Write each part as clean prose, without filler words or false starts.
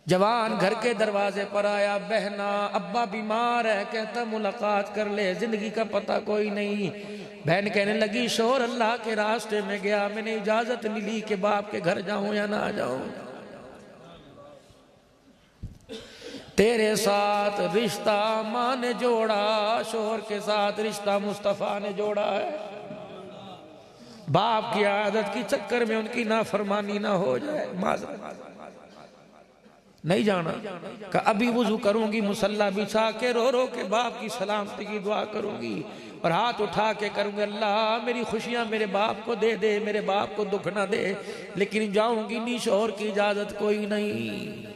जवान घर के दरवाजे पर आया, बहना अब्बा बीमार है, कहता मुलाकात कर ले, जिंदगी का पता कोई नहीं। बहन कहने लगी शोर अल्लाह के रास्ते में गया, मैंने इजाजत नहीं ली कि बाप के घर जाऊं या ना जाऊं। तेरे साथ रिश्ता माँ ने जोड़ा, शोहर के साथ रिश्ता मुस्तफा ने जोड़ा है। बाप की आदत की चक्कर में उनकी नाफरमानी ना हो जाए। नहीं जाना कि अभी वुजू करूंगी, मुसल्ला बिछा के रो रो के बाप की सलामती की दुआ करूंगी और हाथ उठा के करूंगी अल्लाह मेरी खुशियां मेरे बाप को दे दे, मेरे बाप को दुख ना दे, लेकिन जाऊंगी नहीं, शोहर की इजाजत कोई नहीं।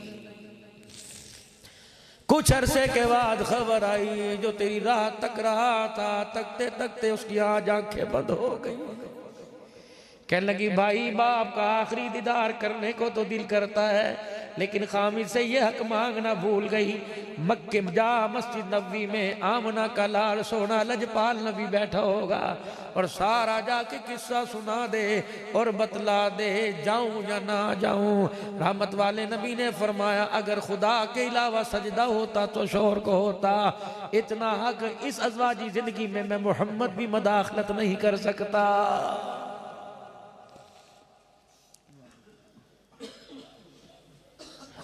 कुछ अरसे के बाद खबर आई, जो तेरी राह तक रहा था, तकते तकते उसकी आज आंखें बंद हो गई। कहने लगी भाई बाप का आखिरी दीदार करने को तो दिल करता है, लेकिन खामिद से ये हक मांगना भूल गई। मक्के जा मस्जिद नबी में आमना का लाल सोना लजपाल नबी बैठा होगा और सारा जाके किस्सा सुना दे और बतला दे, जाऊं या ना जाऊं। रहमत वाले नबी ने फरमाया अगर खुदा के अलावा सजदा होता तो शोहर को होता, इतना हक इस अज़वाजी जिंदगी में मैं मोहम्मद भी मदाखलत नहीं कर सकता।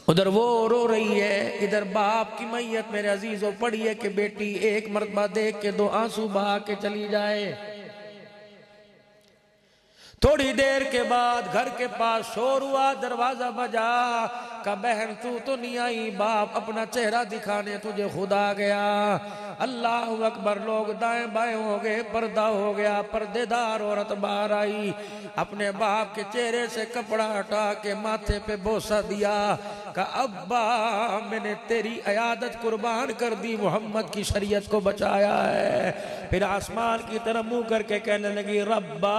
उधर वो रो रही है, इधर बाप की मैयत मेरे अजीजों पड़ी है कि बेटी एक मर्तबा देख के दो आंसू बहा के चली जाए। थोड़ी देर के बाद घर के पास शोर हुआ, दरवाजा बजा, का बहन तू तो नहीं आई, बाप अपना चेहरा दिखाने तुझे खुदा गया। अल्लाह अकबर, लोग दाएं बाएं हो गए, पर्दा हो गया, पर्देदार औरत बाहर आई, अपने बाप के चेहरे से कपड़ा हटा के माथे पे बोसा दिया, का अब्बा मैंने तेरी अयादत कुर्बान कर दी, मोहम्मद की शरीयत को बचाया है। फिर आसमान की तरफ मुंह करके कहने लगी रब्बा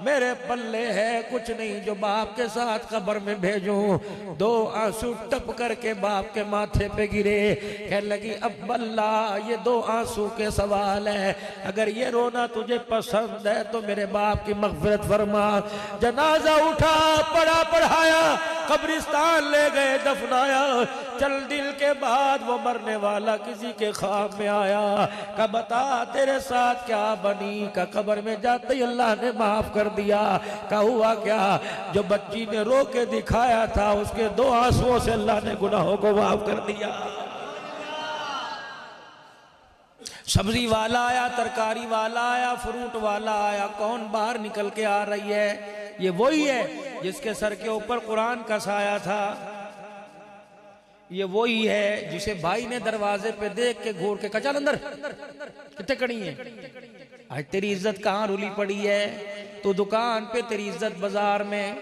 मेरे पल्ले है कुछ नहीं जो बाप के साथ कब्र में भेजूं। दो आंसू टप करके बाप के माथे पे गिरे। कहने लगी अब अल्लाह ये दो आंसू के सवाल है, अगर ये रोना तुझे पसंद है तो मेरे बाप की मग़फ़िरत फरमा। जनाजा उठा, पढ़ा पढ़ाया, कब्रिस्तान ले गए, दफनाया। चल दिल के बाद वो मरने वाला किसी के ख्वाब में आया, का बता तेरे साथ क्या बनी, का कब्र में जाते ही अल्लाह ने माफ कर दिया। का हुआ क्या, जो बच्ची ने रो के दिखाया था उसके दो आंसुओं से अल्लाह ने गुनाहों को माफ कर दिया। सब्जी वाला आया, तरकारी वाला आया, फ्रूट वाला आया, कौन बाहर निकल के आ रही है? ये वही है जिसके सर के ऊपर कुरान का साया था, ये वही है जिसे भाई ने दरवाजे पे देख के घूर के कहा चल अंदर, कितने कड़ी है, आज तेरी इज्जत कहाँ रुली पड़ी है, तो दुकान पे तेरी इज्जत बाजार में।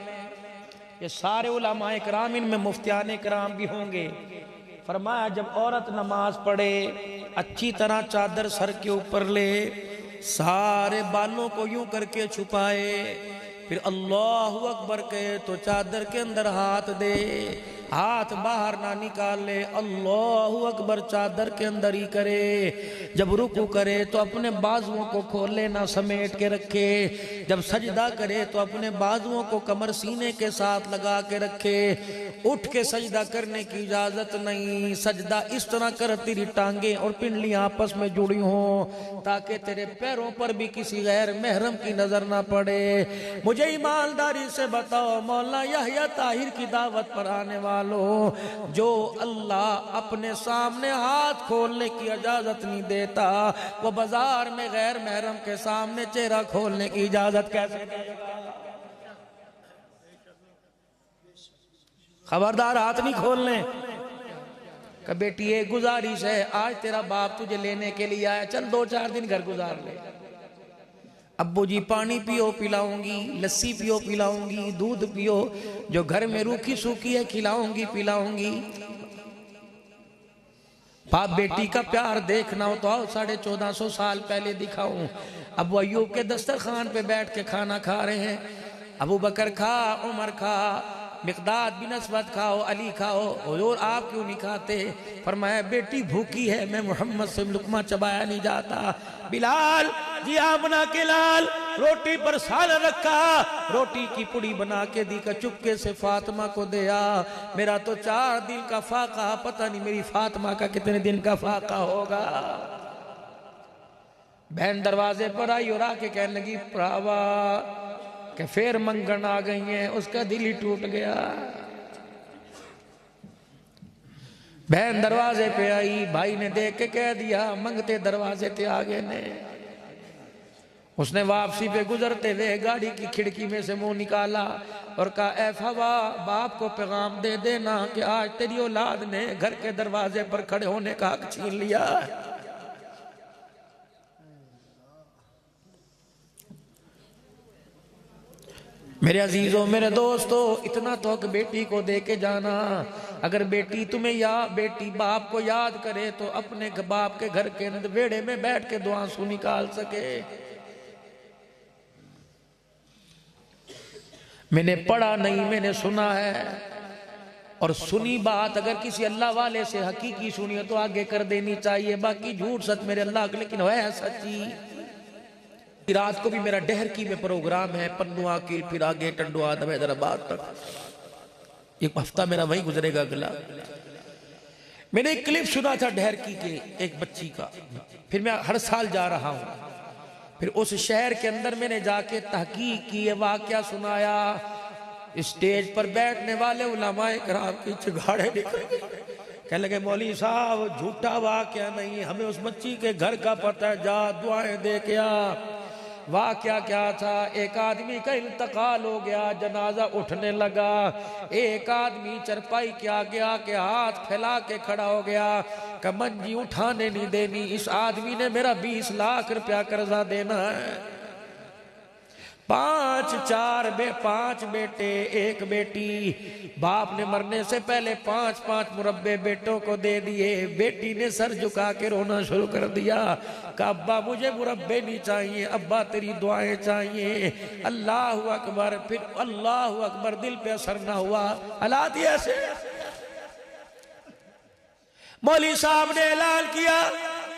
ये सारे उलमाए कराम, इनमें मुफ्तियाने कराम भी होंगे। फरमाया जब औरत नमाज पढ़े अच्छी तरह चादर सर के ऊपर ले, सारे बालों को यूं करके छुपाए, फिर अल्लाहु अकबर कहे तो चादर के अंदर हाथ दे, हाथ बाहर ना निकाले, अल्लाहु अकबर चादर के अंदर ही करे। जब रुकू करे तो अपने बाजुओं को खोले ना समेट के रखे, जब सजदा करे तो अपने बाजुओं को कमर सीने के साथ लगा के रखे। उठ के सजदा करने की इजाजत नहीं, सजदा इस तरह कर तेरी टांगे और पिंडलियां आपस में जुड़ी हों ताकि तेरे पैरों पर भी किसी गैर महरम की नजर ना पड़े। मुझे ईमानदारी से बताओ मौला यहया ताहिर की दावत पर आने वालों, जो अल्लाह अपने सामने हाथ खोलने की इजाजत नहीं देता, वो बाजार में गैर महरम के सामने चेहरा खोलने की इजाजत कैसे देगा? खबरदार हाथ नहीं खोलने का। बेटी एक गुजारिश है, आज तेरा बाप तुझे लेने के लिए आया, चल 2-4 दिन घर गुजार ले। अब्बू जी पानी पियो पिलाऊंगी, लस्सी पियो पिलाऊंगी, दूध पियो, जो घर में रूखी सूखी है खिलाऊंगी पिलाऊंगी। बाप बेटी का प्यार देखना हो तो आओ 1450 साल पहले दिखाऊं। अबू अय्यूब के दस्तरखान पे बैठ के खाना खा रहे हैं, अबू बकर खा, उमर खा, मिक़दाद बिन अस्वद खाओ, अली खाओ, हुजूर आप क्यों नहीं खाते? फरमाया बेटी भूखी है, मैं मोहम्मद से लुकमा चबाया नहीं जाता। बिलाल जी आमना के लाल रोटी पर सालन रखा, रोटी की पुड़ी बना के दी का चुपके से फातिमा को दिया। मेरा तो 4 दिन का फाका, पता नहीं मेरी फातिमा का कितने दिन का फाका होगा। बहन दरवाजे पर आई और आके कहने लगी भरावा कि फिर मंगन आ गई है। उसका दिल ही टूट गया। बहन दरवाजे पे आई, भाई ने देख के कह दिया मंगते दरवाजे ते आ गए ने। उसने वापसी पे गुजरते हुए गाड़ी की खिड़की में से मुंह निकाला और कहा ऐ फवा, बाप को पैगाम दे देना कि आज तेरी औलाद ने घर के दरवाजे पर खड़े होने का हक छीन लिया। मेरे अजीजों, मेरे दोस्तों, इतना तो हक बेटी को दे के जाना। अगर बेटी तुम्हें बेटी बाप को याद करे तो अपने बाप के घर के बेड़े में बैठ के दुआ आंसू निकाल सके। मैंने पढ़ा नहीं, मैंने सुना है। और सुनी बात अगर किसी अल्लाह वाले से हकीकी सुनी हो तो आगे कर देनी चाहिए। बाकी झूठ सच मेरे अल्लाह के, लेकिन है सच्ची। रात को भी मेरा डहरकी में प्रोग्राम है, पन्नुआ की, फिर आगे टंडुआ हैदराबाद तक। एक हफ्ता मेरा वही गुजरेगा अगला। मैंने एक क्लिप सुना था डहरकी के एक बच्ची का, फिर मैं हर साल जा रहा हूं। फिर उस शहर के अंदर मैंने जाके तहकीक की, वाकया सुनाया। स्टेज पर बैठने वाले उलमाए कराम की चिगाड़े निकल गए। कहने लगे मौलवी साहब झूठा वाकया नहीं, हमें उस बच्ची के घर का पता है, जा दुआएं दे के आ। वाकया क्या था, एक आदमी का इंतकाल हो गया, जनाजा उठने लगा। एक आदमी चरपाई के आगे आके हाथ फैला के खड़ा हो गया कि मंजी उठाने नहीं देनी, इस आदमी ने मेरा 20 लाख रुपया कर्जा देना है। 5 बेटे 1 बेटी। बाप ने मरने से पहले 5 मुरब्बे बेटों को दे दिए। बेटी ने सर झुका के रोना शुरू कर दिया कि अब्बा मुझे मुरब्बे नहीं चाहिए, अब्बा तेरी दुआएं चाहिए। अल्लाह अकबर, फिर अल्लाह अकबर, दिल पे असर ना हुआ। हालात ऐसे। मौलवी साहब ने ऐलान किया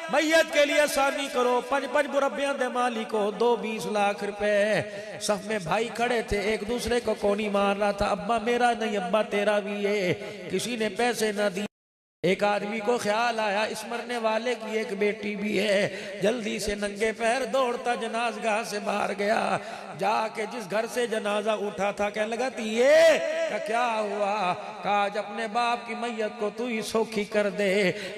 मैयत के लिए आसानी करो, 5 मुरब्बियां दे माली को 20 लाख रुपए। सफ में भाई खड़े थे, एक दूसरे को कोनी मार रहा था, अब्बा मेरा नहीं अब्बा तेरा भी है। किसी ने पैसे ना दिए। एक आदमी को ख्याल आया इस मरने वाले की एक बेटी भी है। जल्दी से नंगे पैर दौड़ता जनाजगाह से बाहर गया। जाके जिस घर से जनाजा उठा था कहने लगा ये क्या हुआ? कहा आज अपने बाप की मैयत को तू ही सौखी कर दे।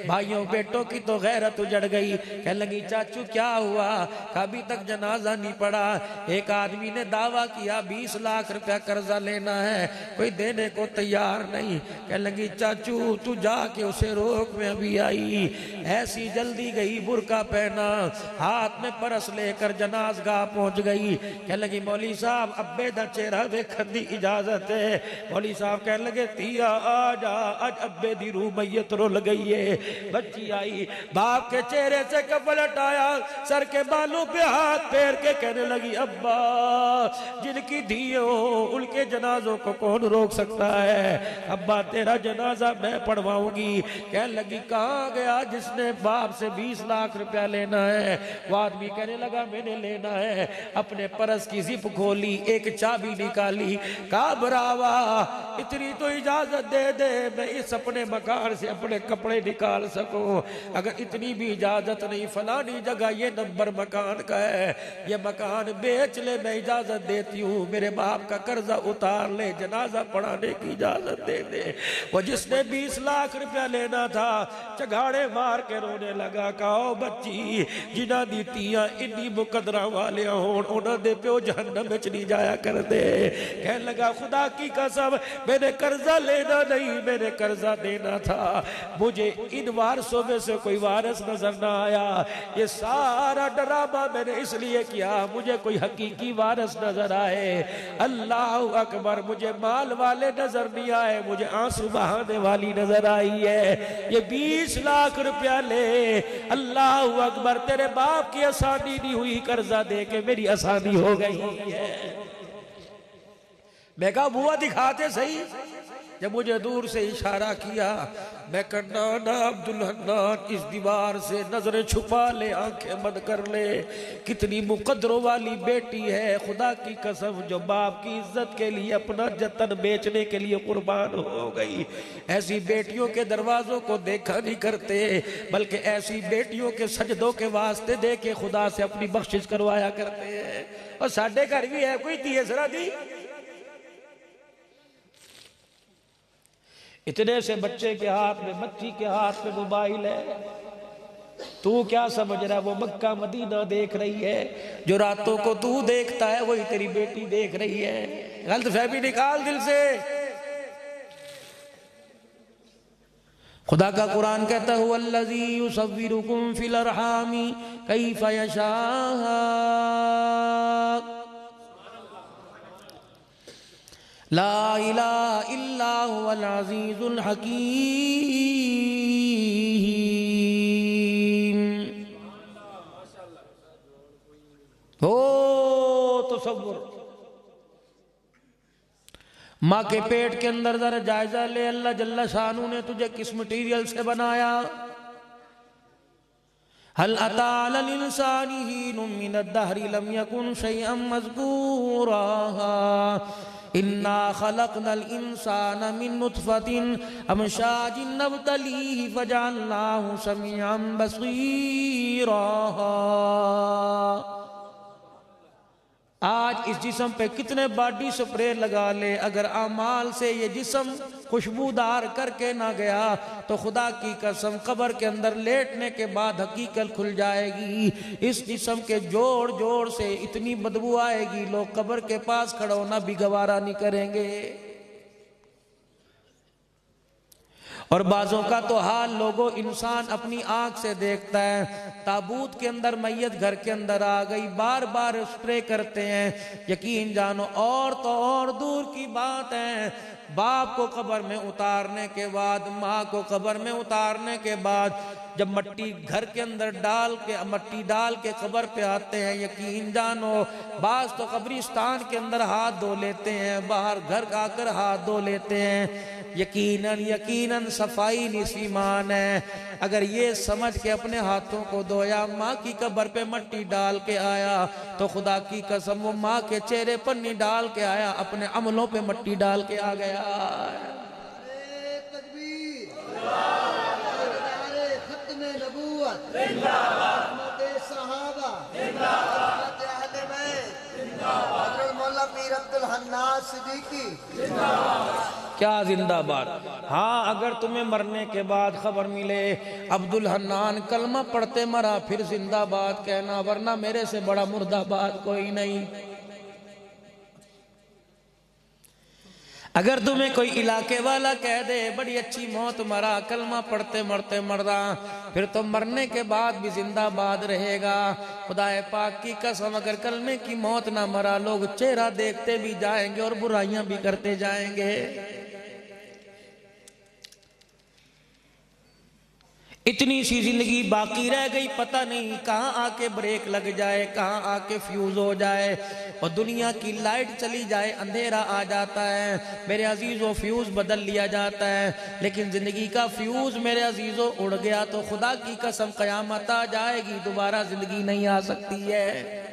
भाइयों बेटों की तो गैरत उजड़ गई। कहने लगी चाचू क्या हुआ? अभी तक जनाजा नहीं पड़ा। एक आदमी ने दावा किया 20 लाख रुपया कर्जा लेना है, कोई देने को तैयार नहीं। कहने लगी चाचू तू जाके उसे रोक, में अभी आई। ऐसी जल्दी गई, बुरका पहना, हाथ में परस लेकर जनाजगाह पहुंच गई। कहने लगी मौली साहब अब्बे दा चेहरा देखने की इजाजत है। मौली साहब कहने लगे तिया आ जा, आज अब्बे दी रूह मैयत रुल गई है। बच्ची आई, बाप के चेहरे से कपल हटाया, सर के बालों पे हाथ फेर के कहने लगी अब्बा जिनकी धी हो उनके जनाजों को कौन रोक सकता है? अब्बा तेरा जनाजा मैं पढ़वाऊंगी। कहने लगी कहाँ गया जिसने बाप से 20 लाख रुपया लेना है? वो आदमी कहने लगा मैंने लेना है। अपने परस की जिप खोली, एक चाबी निकाली, कहा बरावा इतनी तो इजाजत दे दे मैं इस अपने मकान से अपने कपड़े निकाल सकूं। अगर इतनी भी इजाजत नहीं, फलानी जगह ये नंबर मकान का है, ये मकान बेच ले, मैं इजाजत देती हूँ। मेरे बाप का कर्जा उतार ले, जनाजा पढ़ाने की इजाजत दे दे। वो जिसने 20 लाख रुपया लेना था चगाड़े मार के रोने लगा। कहो बच्ची जिन्हां दी धीआं इन्नी मुकदरा वाले होण उन्हां दे प्यो जहन्नम विच नहीं जाया कर दे। कहने लगा खुदा की कसम मैंने कर्जा लेना नहीं, मैंने कर्जा देना था। मुझे इन वारसों में से कोई वारिस नजर ना आया। ये सारा ड्रामा मैंने इसलिए किया मुझे कोई हकीकी वारिस नजर आए। अल्लाह अकबर, मुझे माल वाले नजर नहीं आए, मुझे आंसू बहाने वाली नजर आई है। ये 20 लाख रुपया ले, अल्लाह अकबर, तेरे बाप की आसानी नहीं हुई, कर्जा दे के मेरी आसानी हो गई है। मैं कहा बुआ दिखाते सही। जब मुझे दूर से इशारा किया, मैं कहना ना अब्दुल हन्नान इस दीवार से नजरें छुपा ले, आंखें बंद कर ले। कितनी मुकद्दरों वाली बेटी है, खुदा की कसम, जो बाप की इज्जत के लिए अपना जतन बेचने के लिए कुर्बान हो गई। ऐसी बेटियों के दरवाजों को देखा नहीं करते, बल्कि ऐसी बेटियों के सजदों के वास्ते दे के खुदा से अपनी बख्शिश करवाया करते हैं। और साढ़े घर भी है कोई तीसरा दी। इतने से बच्चे के हाथ में, बच्ची के हाथ में मोबाइल है। तू क्या समझ रहा है वो मक्का मदीना देख रही है? जो रातों को तू देखता है वही तेरी बेटी देख रही है। गलतफहमी निकाल दिल से। खुदा का कुरान कहता है वल्लज़ी युसव्विरुकुम फिल अरहामी कैफ़ यशा। ला इलाहा इल्ला हुवल अज़ीज़ुल हकीम। हो तसव्वुर, माँ के पेट के अंदर जरा जायजा ले, अल्लाह जल्ला शानू ने तुझे किस मटीरियल से बनाया। हल अता अलल इंसानी हीनुम मिनद दहरी लम यकुन शैअम मज़कूरा। इन्ना खलक़नल इंसाना मिन नुत्फ़तिन अमशाजिन नब्तलीहि फजअलनाहु समीअन बसीरा। आज इस जिस्म पे कितने बॉडी स्प्रे लगा ले, अगर आमाल से ये जिस्म खुशबूदार करके ना गया तो खुदा की कसम कब्र के अंदर लेटने के बाद हकीकत खुल जाएगी। इस जिस्म के जोड़ जोड़ से इतनी बदबू आएगी, लोग कब्र के पास खड़ा होना भी गवारा नहीं करेंगे। और बाजों का तो हाल लोगों, इंसान अपनी आंख से देखता है, ताबूत के अंदर मैयत घर के अंदर आ गई, बार बार स्प्रे करते हैं। यकीन जानो और तो और दूर की बात है, बाप को कब्र में उतारने के बाद, माँ को कब्र में उतारने के बाद जब मट्टी घर के अंदर डाल के, मट्टी डाल के कब्र पे आते हैं, यकीन जानो बाज तो कब्रिस्तान के अंदर हाथ धो लेते हैं, बाहर घर आकर हाथ धो लेते हैं। यकीनन यकीनन सफाई निसीमान है। अगर ये समझ के अपने हाथों को धोया, माँ की कब्र पे मट्टी डाल के आया, तो खुदा की कसम वो माँ के चेहरे पर नहीं डाल के आया, अपने अमलों पे मट्टी डाल के आ गया। क्या जिंदाबाद। हाँ, अगर तुम्हें मरने के बाद खबर मिले अब्दुल हन्नान कलमा पढ़ते मरा, फिर जिंदाबाद कहना, वरना मेरे से बड़ा मुर्दाबाद कोई नहीं। अगर तुम्हें कोई इलाके वाला कह दे बड़ी अच्छी मौत मरा, कलमा पढ़ते मरते मरदा, फिर तो मरने के बाद भी जिंदाबाद रहेगा। खुदाए पाक की कसम, अगर कलमे की मौत ना मरा, लोग चेहरा देखते भी जाएंगे और बुराइयां भी करते जाएंगे। इतनी सी जिंदगी बाकी रह गई, पता नहीं कहाँ आके ब्रेक लग जाए, कहाँ आके फ्यूज हो जाए और दुनिया की लाइट चली जाए, अंधेरा आ जाता है। मेरे अजीजों, फ्यूज बदल लिया जाता है, लेकिन जिंदगी का फ्यूज मेरे अजीजों उड़ गया तो खुदा की कसम कयामत आ जाएगी, दोबारा जिंदगी नहीं आ सकती है।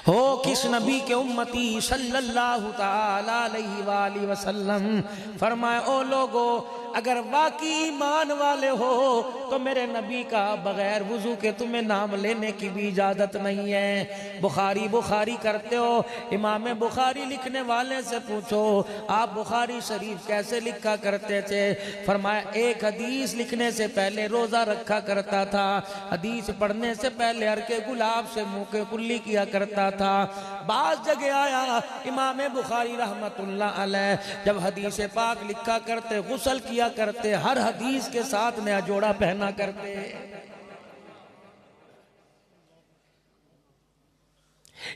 हो किस नबी के उम्मती सल्लल्लाहु ताला अलैहि वसल्लम। फरमाए, ओ लोगो, अगर वाकई ईमान वाले हो तो मेरे नबी का बगैर वुजू के तुम्हें नाम लेने की भी इजाजत नहीं है। बुखारी बुखारी करते हो, इमाम बुखारी लिखने वाले से पूछो आप बुखारी शरीफ कैसे लिखा करते थे। फरमाया, एक हदीस लिखने से पहले रोजा रखा करता था, हदीस पढ़ने से पहले हरके गुलाब से मुंह के कुल्ली किया करता था। बाज जगह आया इमाम बुखारी रहमतुल्लाह अलैह जब हदीस पाक लिखा करते, गुस्ल किया करते, हर हदीस के साथ नया जोड़ा पहना करते।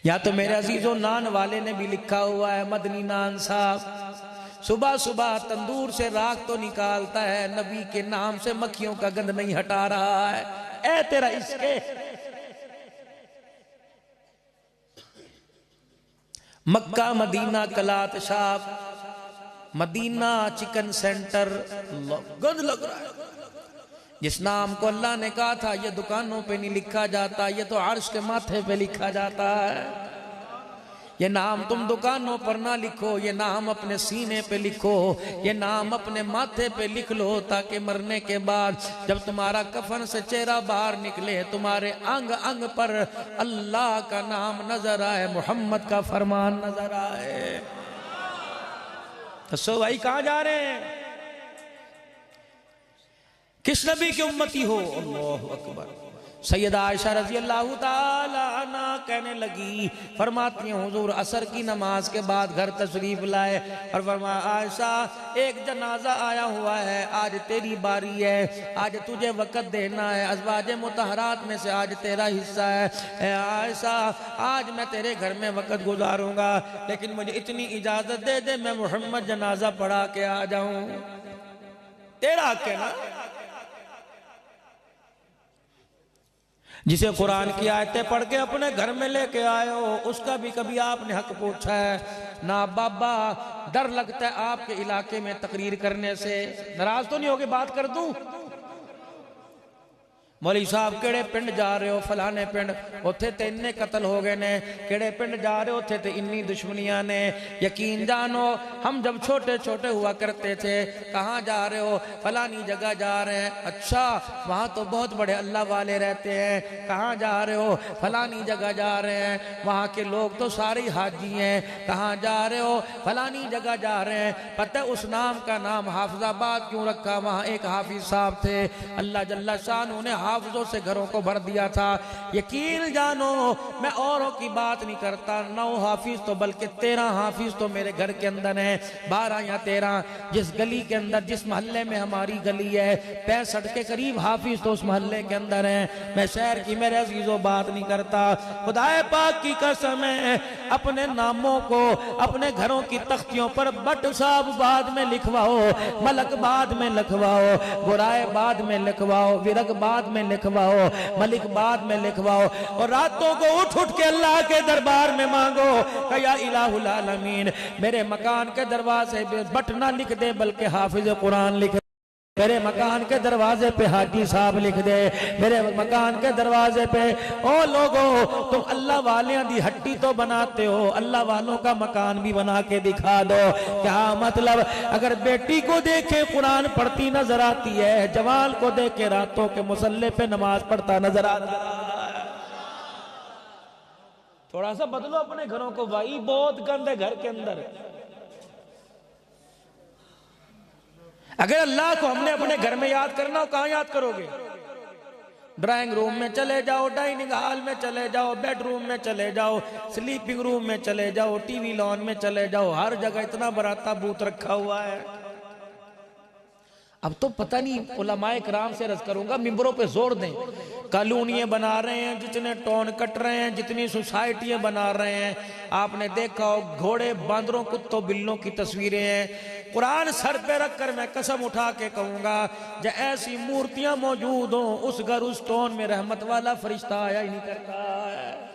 या तो मेरे अजीजों नान वाले ने भी लिखा हुआ है, मदनी नान साहब सुबह सुबह तंदूर से राख तो निकालता है, नबी के नाम से मक्खियों का गंध नहीं हटा रहा है। ए तेरा इसके मक्का मदीना कलात शाप, मदीना चिकन सेंटर, गंद लग रहा है। जिस नाम को अल्लाह ने कहा था ये दुकानों पे नहीं लिखा जाता, ये तो अर्श के माथे पे लिखा जाता है। ये नाम तुम दुकानों पर ना लिखो, ये नाम अपने सीने पे लिखो, ये नाम अपने माथे पे लिख लो, ताकि मरने के बाद जब तुम्हारा कफन से चेहरा बाहर निकले, तुम्हारे अंग अंग पर अल्लाह का नाम नजर आए, मोहम्मद का फरमान नजर आए। तो सो भाई कहां जा रहे हैं? किस नबी की उम्मती हो? अल्लाहु अकबर। सैयदा आयशा रजी अल्लाह ताला अन्हा कहने लगी, फरमाती हैं हुजूर असर की नमाज के बाद घर तशरीफ लाए और फरमाया आयशा एक जनाजा आया हुआ है, आज तेरी बारी है, आज तुझे वक़्त देना है, अज़वाज मुतहरात में से आज तेरा हिस्सा है। आयशा आज मैं तेरे घर में वक़्त गुजारूंगा, लेकिन मुझे इतनी इजाज़त दे दे मैं मुहम्मद जनाजा पढ़ा के आ जाऊं। तेरा हक है ना। जिसे कुरान की आयतें पढ़ के अपने घर में लेके आए हो, उसका भी कभी आपने हक पूछा है ना? बाबा डर लगता है आपके इलाके में तकरीर करने से, नाराज तो नहीं होगे बात कर दूं? मौलवी साहब केड़े पिंड जा रहे हो? फलाने पिंड, उत्थे ते इन्ने कत्ल हो गए ने। केड़े पिंड जा रहे हो? उत्थे ते इन्नी दुश्मनियां ने। यकीन जानो हम जब छोटे छोटे हुआ करते थे, कहाँ जा रहे हो? फलानी जगह जा रहे हैं। अच्छा वहाँ तो बहुत बड़े अल्लाह वाले रहते हैं। कहाँ जा रहे हो? फलानी जगह जा रहे हैं, वहाँ के लोग तो सारे हाजी हैं। कहाँ जा रहे हो? फलानी जगह जा रहे हैं। पता है उस नाम का नाम हाफिजाबाद क्यों रखा? वहाँ एक हाफिज साहब थे, अल्लाह जल्ला शान उन्हें हाफिजों से घरों को भर दिया था। यकीन जानो मैं औरों की बात नहीं करता, 9 हाफिज तो बल्कि 13 हाफिज तो मेरे घर के अंदर है, 12 या 13। जिस गली के अंदर, जिस मोहल्ले में हमारी गली है, 65 के करीब हाफिज तो उस मोहल्ले के अंदर है। मैं शहर की मेरे अजीजों बात नहीं करता, खुदाए पाक की कसम है, अपने नामों को अपने घरों की तख्तियों पर बट साहब बाद में लिखवाओ, मलक बाद में लिखवाओ, बुराए बाद में लिखवाओ, विरग बाद में लिखवाओ, मलिक बाद में लिखवाओ, और रातों को उठ उठ के अल्लाह के दरबार में मांगो, या इलाहुल आलमीन मेरे मकान के दरवाजे पे बट ना लिख दे बल्कि हाफिज कुरान लिख, मेरे मकान के दरवाजे पे हाजी साहब लिख दे, मेरे मकान के दरवाजे पे। ओ लोगों तुम अल्लाह वालियां दी हट्टी तो बनाते हो, अल्लाह वालों का मकान भी बना के दिखा दो। क्या मतलब? अगर बेटी को देखे कुरान पढ़ती नजर आती है, जवान को देखे रातों के मुसल्ले पे नमाज पढ़ता नजर आता है। थोड़ा सा बदलो अपने घरों को भाई, बहुत गंद है घर के अंदर। अगर अल्लाह को हमने अपने घर में याद करना हो, कहां याद करोगे? ड्राइंग रूम में चले जाओ, डाइनिंग हॉल में चले जाओ, बेडरूम में चले जाओ, स्लीपिंग रूम में चले जाओ, टीवी लॉन में चले जाओ, हर जगह इतना बड़ा ताबूत रखा हुआ है। अब तो पता नहीं, उलमाए किराम से अर्ज करूंगा, मिंबरों पे जोर दें। कॉलोनियां बना रहे हैं, जितने टॉन कट रहे हैं, जितनी सोसाइटियां बना रहे हैं, आपने देखा हो घोड़े, बांदरों, कुत्तों, बिल्लों की तस्वीरें हैं। कुरान सर पे रख कर मैं कसम उठा के कहूंगा, जब ऐसी मूर्तियां मौजूद हो, उस घर उस टॉन में रहमत वाला फरिश्ता आया ही नहीं करता है।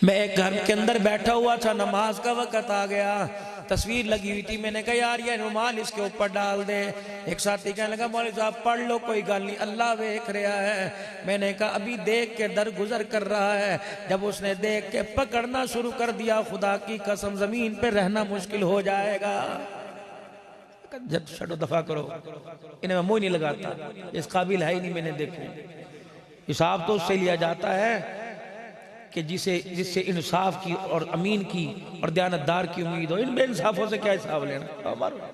मैं एक घर के अंदर बैठा हुआ था, नमाज का वक्त आ गया, तस्वीर लगी हुई थी, मैंने कहा यार ये रुमाल इसके ऊपर डाल दे। एक साथी कहने लगा मौलवी साहब पढ़ लो, कोई गल नहीं, अल्लाह देख रहा है। मैंने कहा अभी देख के दर गुजर कर रहा है। जब उसने देख के पकड़ना शुरू कर दिया, खुदा की कसम जमीन पे रहना मुश्किल हो जाएगा। जब छठो दफा करो, इन्हें मैं मुंह नहीं लगाता, इस काबिल है ही नहीं। मैंने देखो हिसाब तो उससे लिया जाता है कि जिससे इंसाफ की और अमीन की और दयानतदार की उम्मीद हो। इन बेइंसाफों से क्या हिसाब लेना? हमारा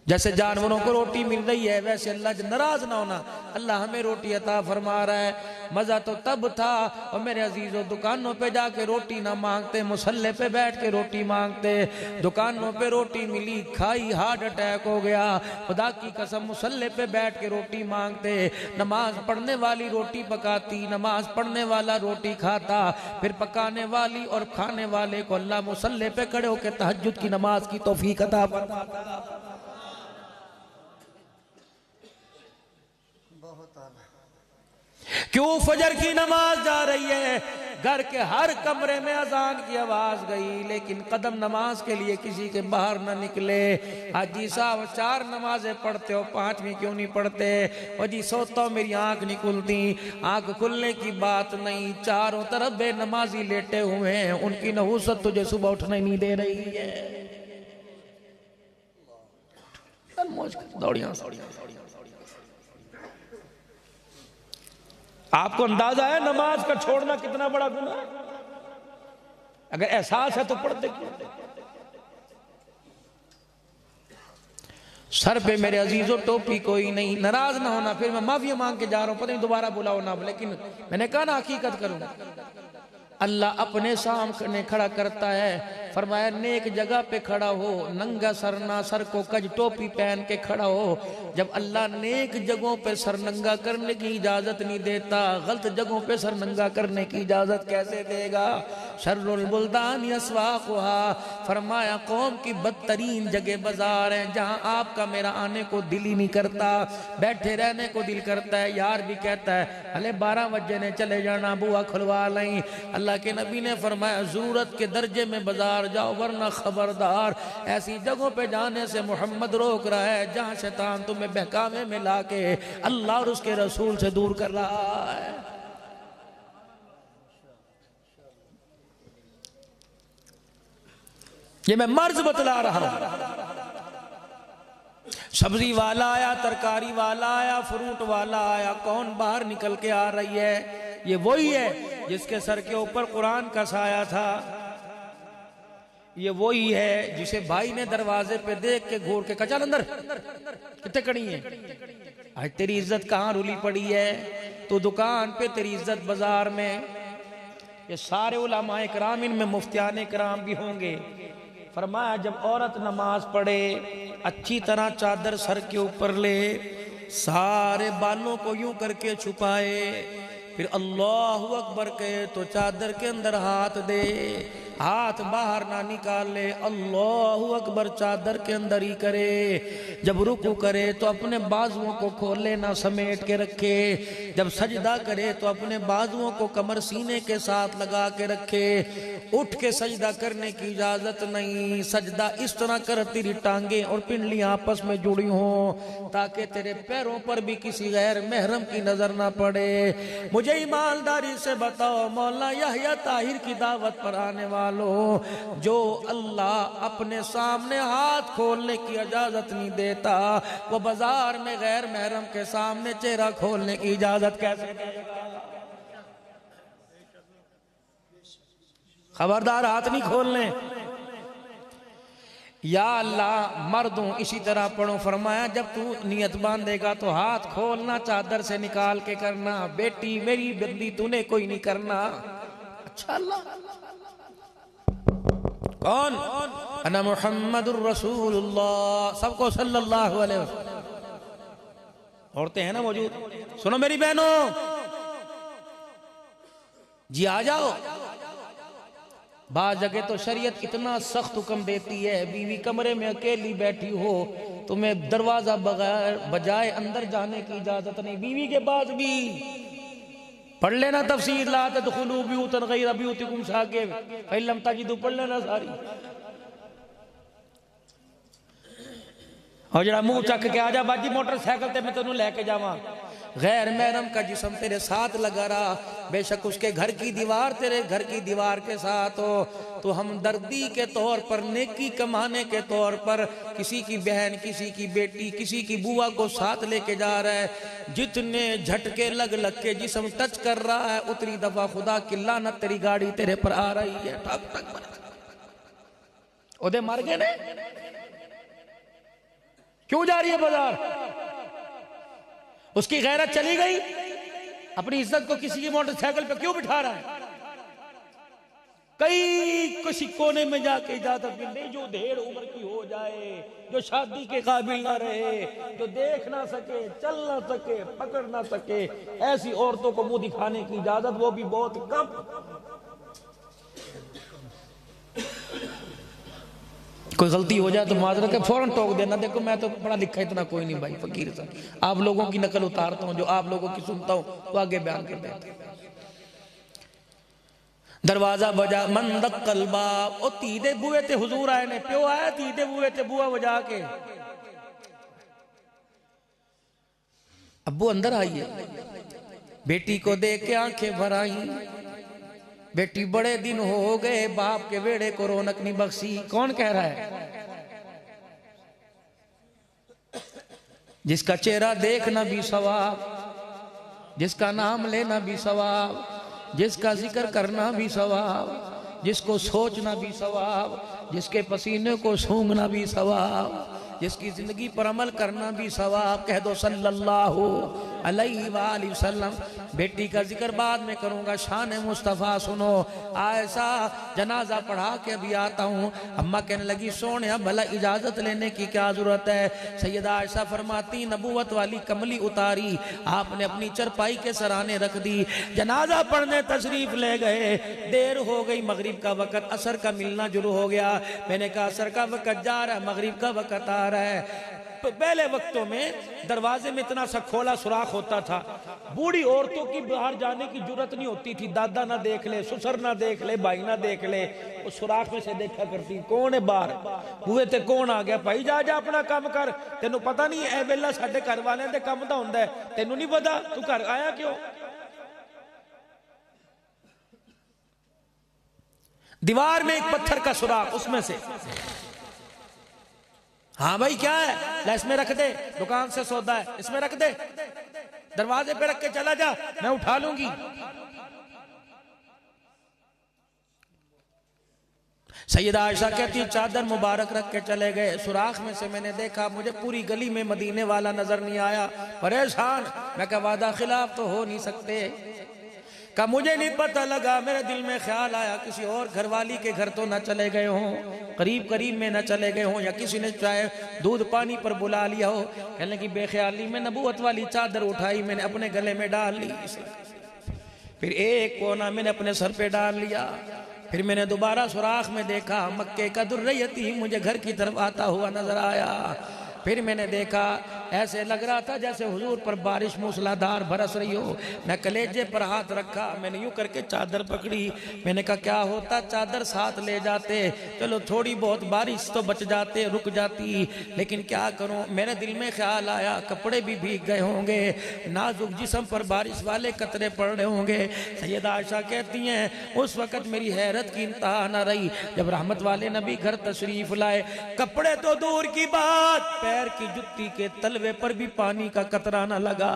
जैसे जानवरों को रोटी मिल रही है, वैसे अल्लाह नाराज ना होना, अल्लाह हमें रोटी अता फरमा रहा है। मजा तो तब था और मेरे अजीजों, दुकानों पे जाके रोटी ना मांगते, मुसल्ले पे बैठ के रोटी मांगते। दुकानों पे रोटी मिली, खाई, हार्ट अटैक हो गया। खुदा की कसम मुसल्ले पे बैठ के रोटी मांगते। नमाज पढ़ने वाली रोटी पकाती, नमाज पढ़ने वाला रोटी खाता, फिर पकाने वाली और खाने वाले को अल्लाह मुसल्ले पे खड़े होकर तहज्जुद की नमाज की तौफीक अता फरमाता। क्यों फजर की नमाज जा रही है, घर के हर कमरे में अजान की आवाज गई, लेकिन कदम नमाज के लिए किसी के बाहर न निकले। हाजी साहब 4 नमाजें पढ़ते हो, 5वीं क्यों नहीं पढ़ते? और जी सोता हूं मेरी आंख नहीं खुलती। आंख खुलने की बात नहीं, चारों तरफ बेनमाजी लेटे हुए हैं, उनकी नहुसत तुझे सुबह उठने नहीं दे रही है। आपको अंदाजा है नमाज का छोड़ना कितना बड़ा गुनाह है? अगर एहसास है तो पढ़ते क्यों? सर पे मेरे अजीजों टोपी कोई नहीं, नाराज ना होना, फिर मैं माफी मांग के जा रहा हूं, पता नहीं दोबारा बुलाओ ना, लेकिन मैंने कहा ना हकीकत करूंगा। अल्लाह अपने सामने खड़ा करता है, फरमाया नेक जगह पे खड़ा हो, नंगा सर ना, सर को कज टोपी पहन के खड़ा हो। जब अल्लाह नेक जगहों पे सर नंगा करने की इजाजत नहीं देता, गलत जगहों पे सर नंगा करने की इजाजत कैसे देगा? शर्रुल बुल्दान अस्वाक़ुहा, फरमाया कौम की बदतरीन जगह बाजार है जहां आपका मेरा आने को दिल ही नहीं करता, बैठे रहने को दिल करता है। यार भी कहता है अले 12 बजे ने चले जाना, बुआ खुलवा लें। अल्लाह के नबी ने फरमाया जरूरत के दर्जे में बाजार जाओ, वरना खबरदार ऐसी जगहों पे जाने से मोहम्मद रोक रहा है जहां शैतान तुम्हें बहकावे में लाके अल्लाह और उसके रसूल से दूर कर रहा है। ये मैं मर्ज बतला रहा हूं। सब्जी वाला आया, तरकारी वाला आया, फ्रूट वाला आया, कौन बाहर निकल के आ रही है? ये वही है जिसके सर के ऊपर कुरान का साया था। ये वही है जिसे भाई ने दरवाजे पे देख के घूर के कहा चल अंदर, कितने कड़ी है? आज तेरी इज्जत कहाँ रुली पड़ी है? तो दुकान पे, तेरी इज्जत बाजार में। ये सारे उलमाए कराम, इनमें मुफ्तियाने कराम भी होंगे। फरमाया जब औरत नमाज पढ़े, अच्छी तरह चादर सर के ऊपर ले, सारे बालों को यूं करके छुपाए, फिर अल्लाहु अकबर कहे तो चादर के अंदर हाथ दे, हाथ बाहर ना निकाले, अल्लाहु अकबर चादर के अंदर ही करे। जब रुकू करे तो अपने बाजुओं को खोले ना, समेट के रखे। जब सजदा करे तो अपने बाजुओं को कमर सीने के साथ लगा के रखे। उठ के सजदा करने की इजाजत नहीं, सजदा इस तरह कर तेरी टांगे और पिंडलियां आपस में जुड़ी हों, ताकि तेरे पैरों पर भी किसी गैर महरम की नजर ना पड़े। मुझे ईमानदारी से बताओ, मौला यहया ताहिर की दावत पर आने वालों, जो अल्लाह अपने सामने हाथ खोलने की इजाजत नहीं देता, वो बाजार में गैर महरम के सामने चेहरा खोलने की इजाजत कैसे देगा? खबरदार हाथ नहीं खोलने। या अल्लाह मर्दों इसी तरह पढ़ो, फरमाया जब तू नियत बांधेगा तो हाथ खोलना, चादर से निकाल के करना। बेटी मेरी बंदी तूने कोई नहीं करना। अच्छा अल्लाह कौन? अना मुहम्मदुर रसूलुल्लाह, सबको सल्लल्लाहु अलैहि वसल्लम। औरतें हैं ना मौजूद? सुनो मेरी बहनों, जी आ जाओ। बाज़ जगह तो शरीयत इतना सख्त हुक्म देती है, बीवी कमरे में अकेली बैठी हो, तुम्हें दरवाजा बगैर बजाए अंदर जाने की इजाजत नहीं। बीवी के बाद भी पढ़ लेना तफसीर, ला तदखुलू ब्यूतन गैर ब्यूतिकुम साकिब फइल्लम तजिदू, पढ़ लेना सारी। और जरा मुंह चक के आजा बाजी मोटरसाइकिल ते मैं तेनू लेके जावा। गैर महरम का जिस्म तेरे साथ लगा रहा, बेशक उसके घर की दीवार तेरे घर की दीवार के साथ हो, तो हमदर्दी के तौर पर, नेकी कमाने के तौर पर किसी की बहन, किसी की बेटी, किसी की बुआ को साथ लेके जा रहा है। जितने झटके लग लग के जिस्म टच कर रहा है, उतनी दफा खुदा की लानत तेरी गाड़ी तेरे पर आ रही है। ठक ठक ओदे मर गए ने, क्यों जा रही है बाजार? उसकी गैरत चली गई। अपनी इज्जत को किसी की मोटरसाइकिल पे क्यों बिठा रहा है? कई किसी कोने में जाके इजाजत मिल रही, जो ढेर उम्र की हो जाए, जो शादी के काबिल ना रहे, जो देख ना सके, चल ना सके, पकड़ ना सके, ऐसी औरतों को मुंह दिखाने की इजाजत, वो भी बहुत कम। कोई गलती हो जाए तो माजरत के फौरन टोक देना, देखो मैं तो पढ़ा लिखा इतना कोई नहीं भाई, फकीर सा, आप लोगों की नकल उतारता हूँ, जो आप लोगों की सुनता हूँ तो आगे बयान कर देता। दरवाजा बजा, मन दक्कल बाब, ओ तीदे बुए ते हुजूर आए ने, प्यो आया तीदे बुए ते बुआ बजा के, अब्बू अंदर आइए। बेटी को देख के आंखें भर आई, बेटी बड़े दिन हो गए बाप के बेड़े को रौनक नहीं बख्शी। कौन कह रहा है? जिसका चेहरा देखना भी सवाब, जिसका नाम लेना भी सवाब, जिसका जिक्र करना भी सवाब, जिसको सोचना भी सवाब, जिसके पसीने को सूंघना भी सवाब, जिसकी जिंदगी पर अमल करना भी सवाब। कह दो सल्लल्लाहु अलैहि वसल्लम। बेटी का जिक्र बाद में करूंगा, शान मुस्तफ़ा सुनो। आयशा जनाजा पढ़ा के अभी आता हूँ, अम्मा कहने लगी सोने भला इजाजत लेने की क्या जरूरत है। सैयदा आयशा फरमाती नबूवत वाली कमली उतारी, आपने अपनी चरपाई के सराने रख दी, जनाजा पढ़ने तशरीफ ले गए, देर हो गई, मगरिब का वक़्त, असर का मिलना शुरू हो गया। मैंने कहा असर का वक़्त जा रहा है, मगरिब का वक़्त आ रहा है। पहले वक्तों में दरवाजे में इतना सा खोला सुराख होता था, बूढ़ी औरतों की बाहर जाने की जरूरत नहीं होती थी, दादा ना देख ले, ससुर ना देख ले, भाई ना देख ले, वो सुराख में से देखा करती कौन है बाहर, बुए ते कौन आ गया, भाई जा जा अपना काम कर, तेनू पता नहीं ए वेला साडे घर वाले दे काम दा हुंदा है, तेनू नहीं पता तू घर आया क्यों। दीवार में एक पत्थर का सुराख, उसमें से हाँ भाई क्या है, इसमें रख दे, दुकान से सौदा है इसमें रख दे, दरवाजे पे रख के चला जा, मैं उठा लूंगी। सैयदा आयशा कहती चादर मुबारक रख के चले गए, सुराख में से मैंने देखा, मुझे पूरी गली में मदीने वाला नजर नहीं आया, परेशान। मैं कहा वादा खिलाफ तो हो नहीं सकते, का मुझे नहीं पता लगा, मेरे दिल में ख्याल आया किसी और घरवाली के घर तो न चले गए हों, करीब करीब में न चले गए हों, या किसी ने चाहे दूध पानी पर बुला लिया हो। कहने की बेख्याली में नबूवत वाली चादर उठाई, मैंने अपने गले में डाल ली, फिर एक कोना मैंने अपने सर पे डाल लिया, फिर मैंने दोबारा सुराख में देखा, मक्के का दुर्रयती मुझे घर की तरफ आता हुआ नजर आया। फिर मैंने देखा ऐसे लग रहा था जैसे हुजूर पर बारिश मूसलाधार बरस रही हो। मैं कलेजे पर हाथ रखा, मैंने यूं करके चादर पकड़ी, मैंने कहा क्या होता चादर साथ ले जाते, चलो थोड़ी बहुत बारिश तो बच जाते, रुक जाती, लेकिन क्या करूं, मेरे दिल में ख्याल आया कपड़े भी भीग गए होंगे, नाजुक जिस्म पर बारिश वाले कतरे पड़ रहे होंगे। सैयदा आयशा कहती हैं उस वक़्त मेरी हैरत की इंतहा न रही, जब रहमत वाले नबी घर तशरीफ लाए, कपड़े तो दूर की बात, पैर की जुत्ती के तलवे पर भी पानी का कतरा न लगा।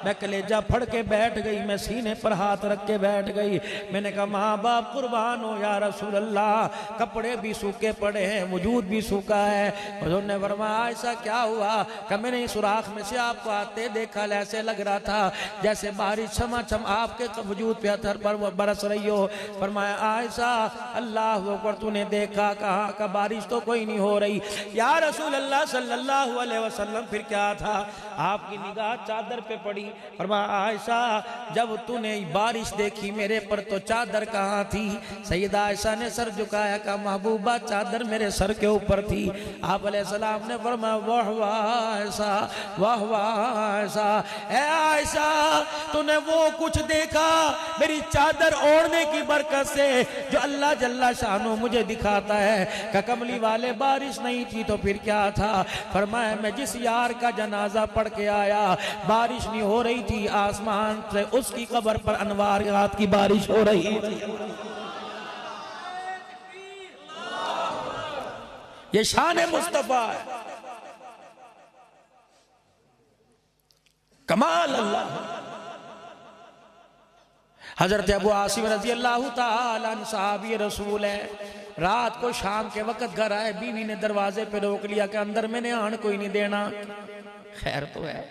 मैं कलेजा फड़ के बैठ गई, मैं सीने पर हाथ रख के बैठ गई। मैंने कहा माँ बाप कुर्बान हो या रसूल अल्लाह, कपड़े भी सूखे पड़े हैं, वजूद भी सूखा है। हुजूर ने फरमाया ऐसा क्या हुआ, कि मैंने सुराख में से आपको आते देखा, ऐसे लग रहा था जैसे बारिश छमाछम आपके वजूद पे अथर पर बरस रही हो। फरमाया आयशा अल्लाह अकबर, तूने देखा कहाँ का, बारिश तो कोई नहीं हो रही। या रसूल अल्लाह सल्लल्लाहु अलैहि वसल्लम फिर क्या था, आपकी निगाह चादर पे पड़ी। फरमाया आयशा जब तूने बारिश देखी मेरे पर तो चादर कहाँ थी। सैयदा आयशा ने सर झुकाया, कहा महबूबा चादर मेरे सर के ऊपर थी। आप अलैहिस्सलाम ने फरमाया वाह वाह आयशा, वाह वाह आयशा, ऐ आयशा तूने वो कुछ देखा मेरी चादर ओढ़ने की बरकत से जो अल्लाह जल्ला शानो मुझे दिखाता है। का कमली वाले बारिश नहीं थी तो फिर क्या था। फरमाया मैं जिस यार का जनाजा पढ़ के आया, बारिश नहीं हो रही थी, आसमान से उसकी कब्र पर अनवारियात की बारिश हो रही थी। ये शान मुस्तफा है, कमाल अल्लाह। हजरत अबू आसिम रजी अल्लाह ताला अन्हु सहाबी रसूल है, रात को शाम के वक्त घर आए, बीवी ने दरवाजे पे रोक लिया कि अंदर मैंने आन कोई नहीं देना। खैर तो है,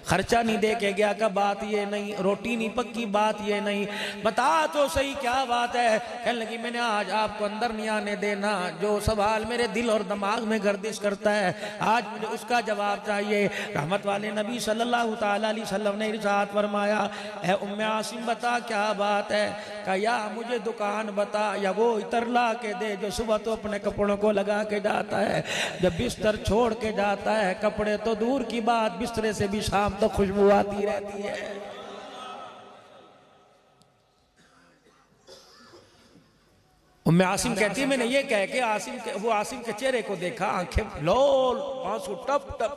खर्चा नहीं दे के गया का बात ये नहीं, रोटी नहीं पक्की बात ये नहीं, बता तो सही क्या बात है। कहने लगी मैंने आज आपको अंदर नहीं आने देना, जो सवाल मेरे दिल और दिमाग में गर्दिश करता है आज मुझे उसका जवाब चाहिए। रहमत वाले नबी सल्लल्लाहु ताला अलैहि वसल्लम ने इरशाद फरमाया, ए उम्मे आसिम बता क्या बात है। कहा या मुझे दुकान बता या वो इतर ला के दे जो सुबह तो अपने कपड़ों को लगा के जाता है, जब बिस्तर छोड़ के जाता है, कपड़े तो दूर की बात बिस्तरे से भी शाम तो खुशबू आती रहती है। उम्मे आसिम कहती है मैंने ये कह के वो आसिम के चेहरे को देखा, आंखें लोल, आंसू टप टप।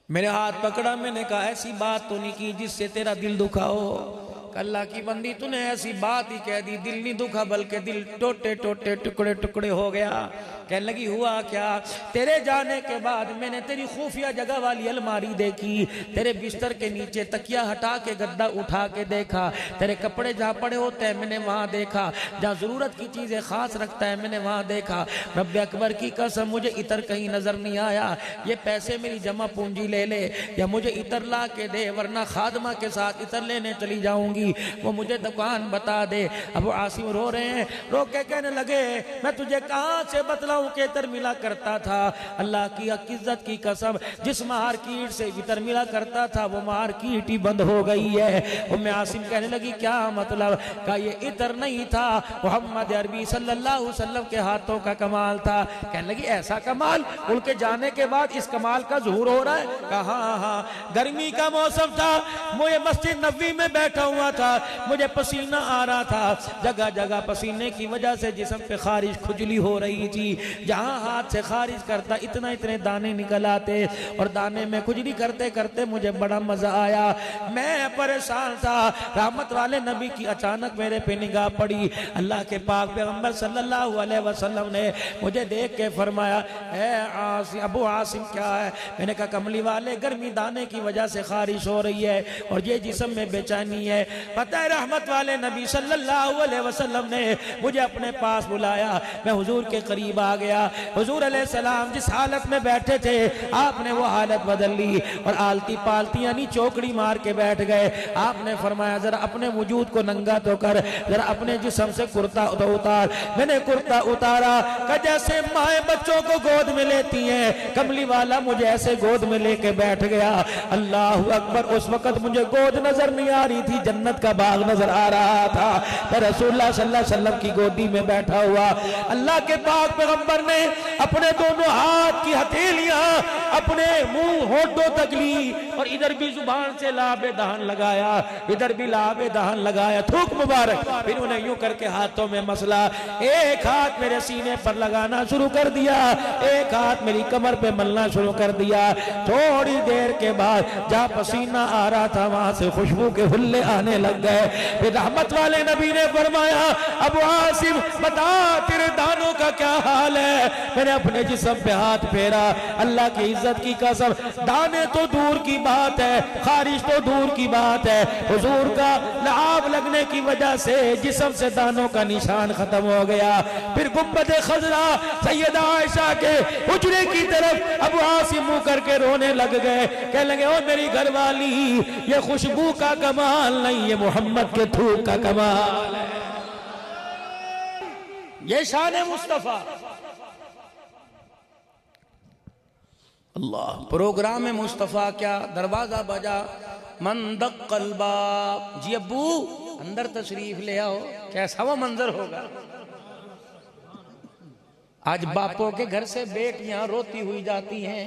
मेरे हाथ पकड़ा, मैंने कहा ऐसी बात तो नहीं की जिससे तेरा दिल दुखा हो। अल्लाह की बंदी तूने ऐसी बात ही कह दी, दिल नहीं दुखा बल्कि दिल टोटे टोटे टुकड़े टुकड़े हो गया। कहने लगी हुआ क्या, तेरे जाने के बाद मैंने तेरी खुफिया जगह वाली अलमारी देखी, तेरे बिस्तर के नीचे तकिया हटा के गद्दा उठा के देखा, तेरे कपड़े जहाँ पड़े होते हैं मैंने वहाँ देखा, जहाँ ज़रूरत की चीज़ें खास रखता है मैंने वहाँ देखा। रब अकबर की कसम मुझे इतर कहीं नज़र नहीं आया, ये पैसे मेरी जमा पूंजी ले ले या मुझे इतर ला के दे, वरना खादमा के साथ इतर लेने चली जाऊंगी, वो मुझे दुकान बता दे। अब आसिम रो रहे हैं, रो के कहने लगे मैं तुझे कहां से बतलाऊं के इतर मिला करता था, अल्लाह की इज्जत की कसम जिस मार्केट से इतर मिला करता था वो मार्केट ही बंद हो गई है। उम्मे आसिम कहने लगी क्या मतलब, का ये इतर नहीं था, मोहम्मद अरबी सल्लल्लाहु अलैहि वसल्लम के हाथों का कमाल था। कहने लगी ऐसा कमाल, उनके जाने के बाद इस कमाल का ज़ुहूर हो रहा है। कहा हाँ, गर्मी का मौसम था, मुझे मस्जिद नबवी में बैठा हुआ था, मुझे पसीना आ रहा था, जगह जगह पसीने की वजह से जिस्म पे खारिज खुजली हो रही थी, जहां हाथ से खारिज करता इतने दाने निकल आते और दाने में खुजली करते करते मुझे बड़ा मजा आया, मैं परेशान था। रहमत वाले नबी की अचानक मेरे पे निगाह पड़ी, अल्लाह के पाक पैगंबर सल्लल्लाहु अलैहि वसल्लम ने मुझे देख के फरमाया ए अबू आसिम क्या है। मैंने कहा कमली वाले गर्मी दाने की वजह से खारिज हो रही है और ये जिस्म में बेचैनी है। पता है रहमत वाले नबी सल्लल्लाहु अलैहि वसल्लम ने मुझे अपने पास बुलाया, मैं हुजूर के करीब आ गया। हुजूर अलैहिस्सलाम जिस हालत में बैठे थे आपने वो हालत बदल ली और आलती पालती यानी चौकड़ी मार के बैठ गए। आपने फरमाया जरा अपने वजूद को नंगा तो कर, जरा अपने जिस्म से कुर्ता तो उतार। मैंने कुर्ता उतारा, जैसे माए बच्चों को गोद में लेती हैं, कमली वाला मुझे ऐसे गोद में लेके बैठ गया। अल्लाह अकबर, उस वक्त मुझे गोद नजर नहीं आ रही थी, जन्नत का बाग नजर आ रहा था। मैं रसूलुल्लाह सल्लल्लाहु अलैहि वसल्लम की गोदी में बैठा हुआ, अल्लाह के पाक पैगंबर ने अपने दोनों हाथ की हथेलियां अपने मुंह होठों तक ली और इधर भी जुबान से लाबे दहन लगाया, इधर भी लाबे दहन लगाया, थूक मुबारक। फिर उन्हें यूं करके हाथों में मसला, एक हाथ मेरे सीने पर लगाना शुरू कर दिया, एक हाथ मेरी कमर पे मलना शुरू कर दिया। थोड़ी देर के बाद जहाँ पसीना आ रहा था वहां से खुशबू के हुल्ले आने लग गए। फिर रहमत वाले नबी ने फरमाया अबू आसिम बता तेरे दानों का क्या हाल है। मैंने अपने जिस्म पे हाथ फेरा, अल्लाह की इज्जत की कसम दाने तो दूर की बात है, खारिज तो दूर की बात है, हुजूर का लाभ लगने की वजह से जिस्म से दानों का निशान खत्म हो गया। फिर गुंबद खजरा सैयदा आयशा के हुजरे की तरफ अबू आसिम मुंह करके रोने लग गए, कहने लगे ओ मेरी घरवाली ये खुशबू का कमाल नहीं, ये मोहम्मद के थूक का कमाल है, ये शान मुस्तफा। अल्लाह प्रोग्राम में मुस्तफा क्या, दरवाजा बजा मंदक कल्बा, जी अब्बू अंदर तशरीफ ले आओ। कैसा वो मंजर होगा। आज बापों के घर से बेटियां रोती हुई जाती हैं,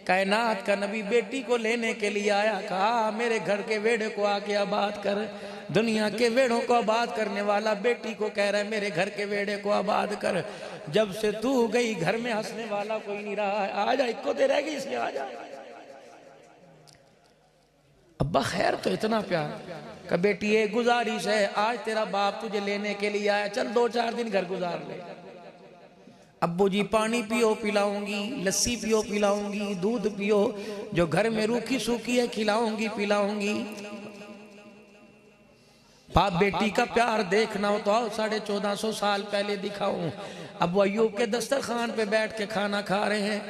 कायनात का नबी बेटी को लेने के लिए आया, कहा मेरे घर के वेड़े को आके आबाद कर। दुनिया के वेड़ों को आबाद करने वाला बेटी को कह रहा है मेरे घर के वेड़े को आबाद कर। जब से तू गई घर में हंसने वाला कोई नहीं रहा है, आ जा इक्को दे रहेगी इसमें, आ जा। अब्बा खैर तो इतना प्यार का बेटी एक गुजारिश है, आज तेरा बाप तुझे लेने के लिए आया, चल 2-4 दिन घर गुजार ले। अब्बू जी पानी पियो पिलाऊंगी, लस्सी पियो पिलाऊंगी, दूध पियो, जो घर में रूखी सूखी है खिलाऊंगी पिलाऊंगी। बाप बेटी का प्यार देखना हो तो आओ 1450 साल पहले दिखाऊं। अबू अय्यूब के दस्तरखान पे बैठ के खाना खा रहे हैं,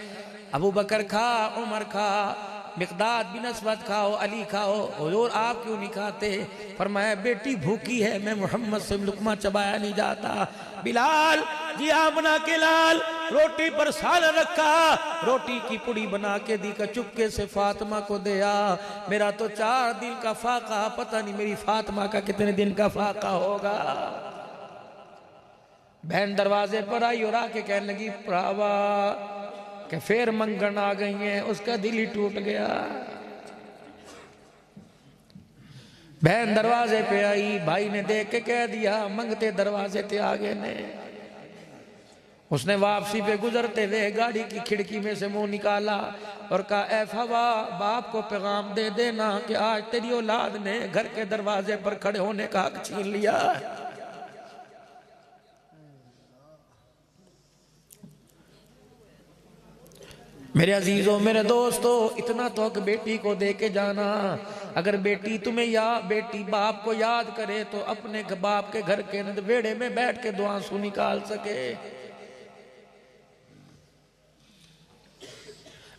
अबू बकर खा, उमर खा, मिक़दाद बिन असवद खाओ, अली खाओ, हुजूर आप क्यों नहीं खाते? फरमाया बेटी भूखी है, मैं मोहम्मद से लुकमा चबाया नहीं जाता। बिलाल जी आमना के लाल रोटी पर सालन रखा, रोटी की पुड़ी बना के दी का चुपके से फातिमा को दिया। मेरा तो 4 दिन का फाका, पता नहीं मेरी फातिमा का कितने दिन का फाका होगा। बहन दरवाजे पर आई और आके कहने लगी भरावा कि फिर मंगन आ गई है। उसका दिल ही टूट गया। बहन दरवाजे पे आई, भाई ने देख के कह दिया मंगते दरवाजे ते आ गए ने। उसने वापसी पे गुजरते हुए गाड़ी की खिड़की में से मुंह निकाला और कहा ऐ हवा, बाप को पैगाम दे देना कि आज तेरी औलाद ने घर के दरवाजे पर खड़े होने का हक छीन लिया। मेरे अजीजों, मेरे दोस्तों, इतना तो हक बेटी को दे के जाना। अगर बेटी तुम्हें बेटी बाप को याद करे तो अपने बाप के घर के अंदर वेड़े में बैठ के 2 आंसू निकाल सके।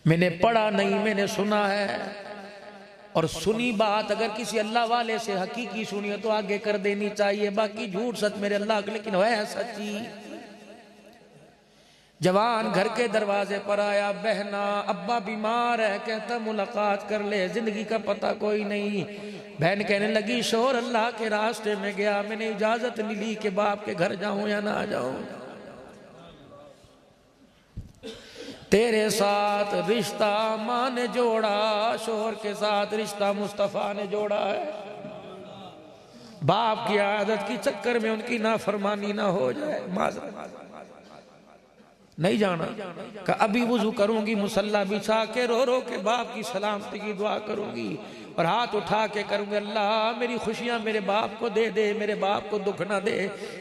मैंने पढ़ा नहीं, मैंने सुना है। और सुनी बात अगर किसी अल्लाह वाले से हकीकी सुनी हो तो आगे कर देनी चाहिए। बाकी झूठ सच मेरे अल्लाह के, लेकिन है सच्ची। जवान घर के दरवाजे पर आया, बहना अब्बा बीमार है, कहता मुलाकात कर ले, जिंदगी का पता कोई नहीं। बहन कहने लगी शोर अल्लाह के रास्ते में गया, मैंने इजाजत नहीं ली कि बाप के घर जाऊं या ना जाऊं। तेरे साथ रिश्ता माँ ने जोड़ा, शोहर के साथ रिश्ता मुस्तफा ने जोड़ा है। बाप की आदत की चक्कर में उनकी नाफरमानी ना हो जाए। माज़रत नहीं जाना कि अभी वुजू करूंगी, मुसल्ला बिछा के रो रो के बाप की सलामती की दुआ करूंगी और हाथ उठा के करूंगी अल्लाह मेरी खुशियां मेरे बाप को दे दे, मेरे बाप को दुख ना दे।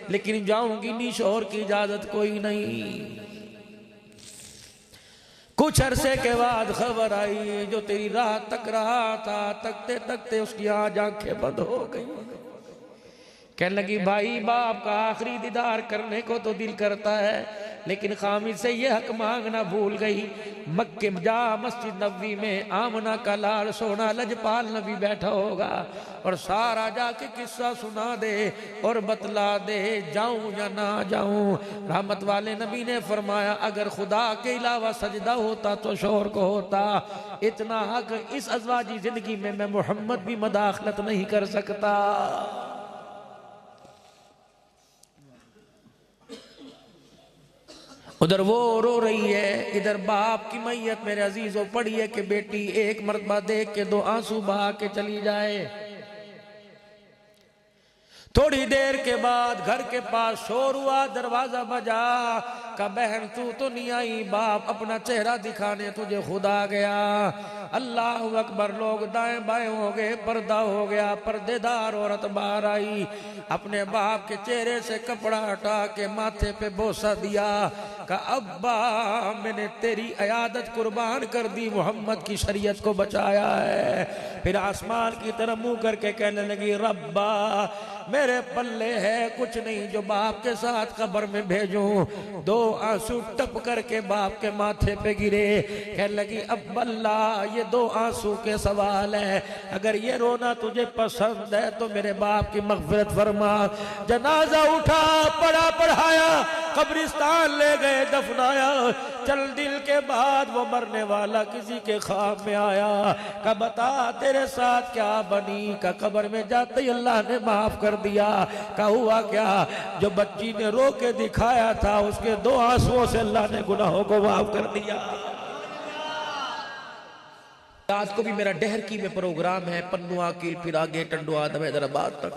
लेकिन जाऊंगी नहीं, शोहर की इजाजत कोई नहीं। कुछ अरसे के बाद खबर आई, जो तेरी राह तक रहा था, तकते तकते उसकी आज आंखें बंद हो गई। कहने लगी भाई बाप का आखिरी दीदार करने को तो दिल करता है, लेकिन खामिद से ये हक मांगना भूल गई। मक्के जा मस्जिद नबी में आमना का लाल सोना लजपाल नबी बैठा होगा और सारा जाके किस्सा सुना दे और बतला दे जाऊं या ना जाऊं। रहमत वाले नबी ने फरमाया अगर खुदा के अलावा सजदा होता तो शोहर को होता। इतना हक इस अज़वाजी जिंदगी में मैं मोहम्मद भी मदाखलत नहीं कर सकता। उधर वो रो रही है, इधर बाप की मैयत मेरे अजीजों पड़ी है कि बेटी एक मर्तबा देख के 2 आंसू बहा के चली जाए। थोड़ी देर के बाद घर के पास शोर हुआ, दरवाजा बजा का बहन तू तो नहीं आई, बाप अपना चेहरा दिखाने तुझे खुदा गया। अल्लाह अकबर, लोग दाएं बाएं हो गए, पर्दा हो गया, पर्देदार औरत बाहर आई, अपने बाप के चेहरे से कपड़ा हटा के माथे पे बोसा दिया। का अब्बा मैंने तेरी अयादत कुर्बान कर दी, मोहम्मद की शरीयत को बचाया है। फिर आसमान की तरफ मुंह करके कहने लगी रब्बा मेरे पल्ले है कुछ नहीं जो बाप के साथ कब्र में भेजूं। 2 आंसू टप करके बाप के माथे पे गिरे। कहने लगी अब अल्लाह ये 2 आंसू के सवाल है, अगर ये रोना तुझे पसंद है तो मेरे बाप की मग़फ़िरत फरमा। जनाजा उठा, पढ़ा पढ़ाया, कब्रिस्तान ले गए, दफनाया। चल दिल के बाद वो मरने वाला किसी के ख्वाब में आया। का बता तेरे साथ क्या बनी? का कब्र में जाते ही अल्लाह ने माफ कर दिया। का हुआ क्या? जो बच्ची ने रो के दिखाया था उसके 2 आंसुओं से अल्लाह ने गुनाहों को माफ कर दिया। रात को भी मेरा डहरकी में प्रोग्राम है, पन्नुआ की फिर आगे टंडुआ हैदराबाद तक।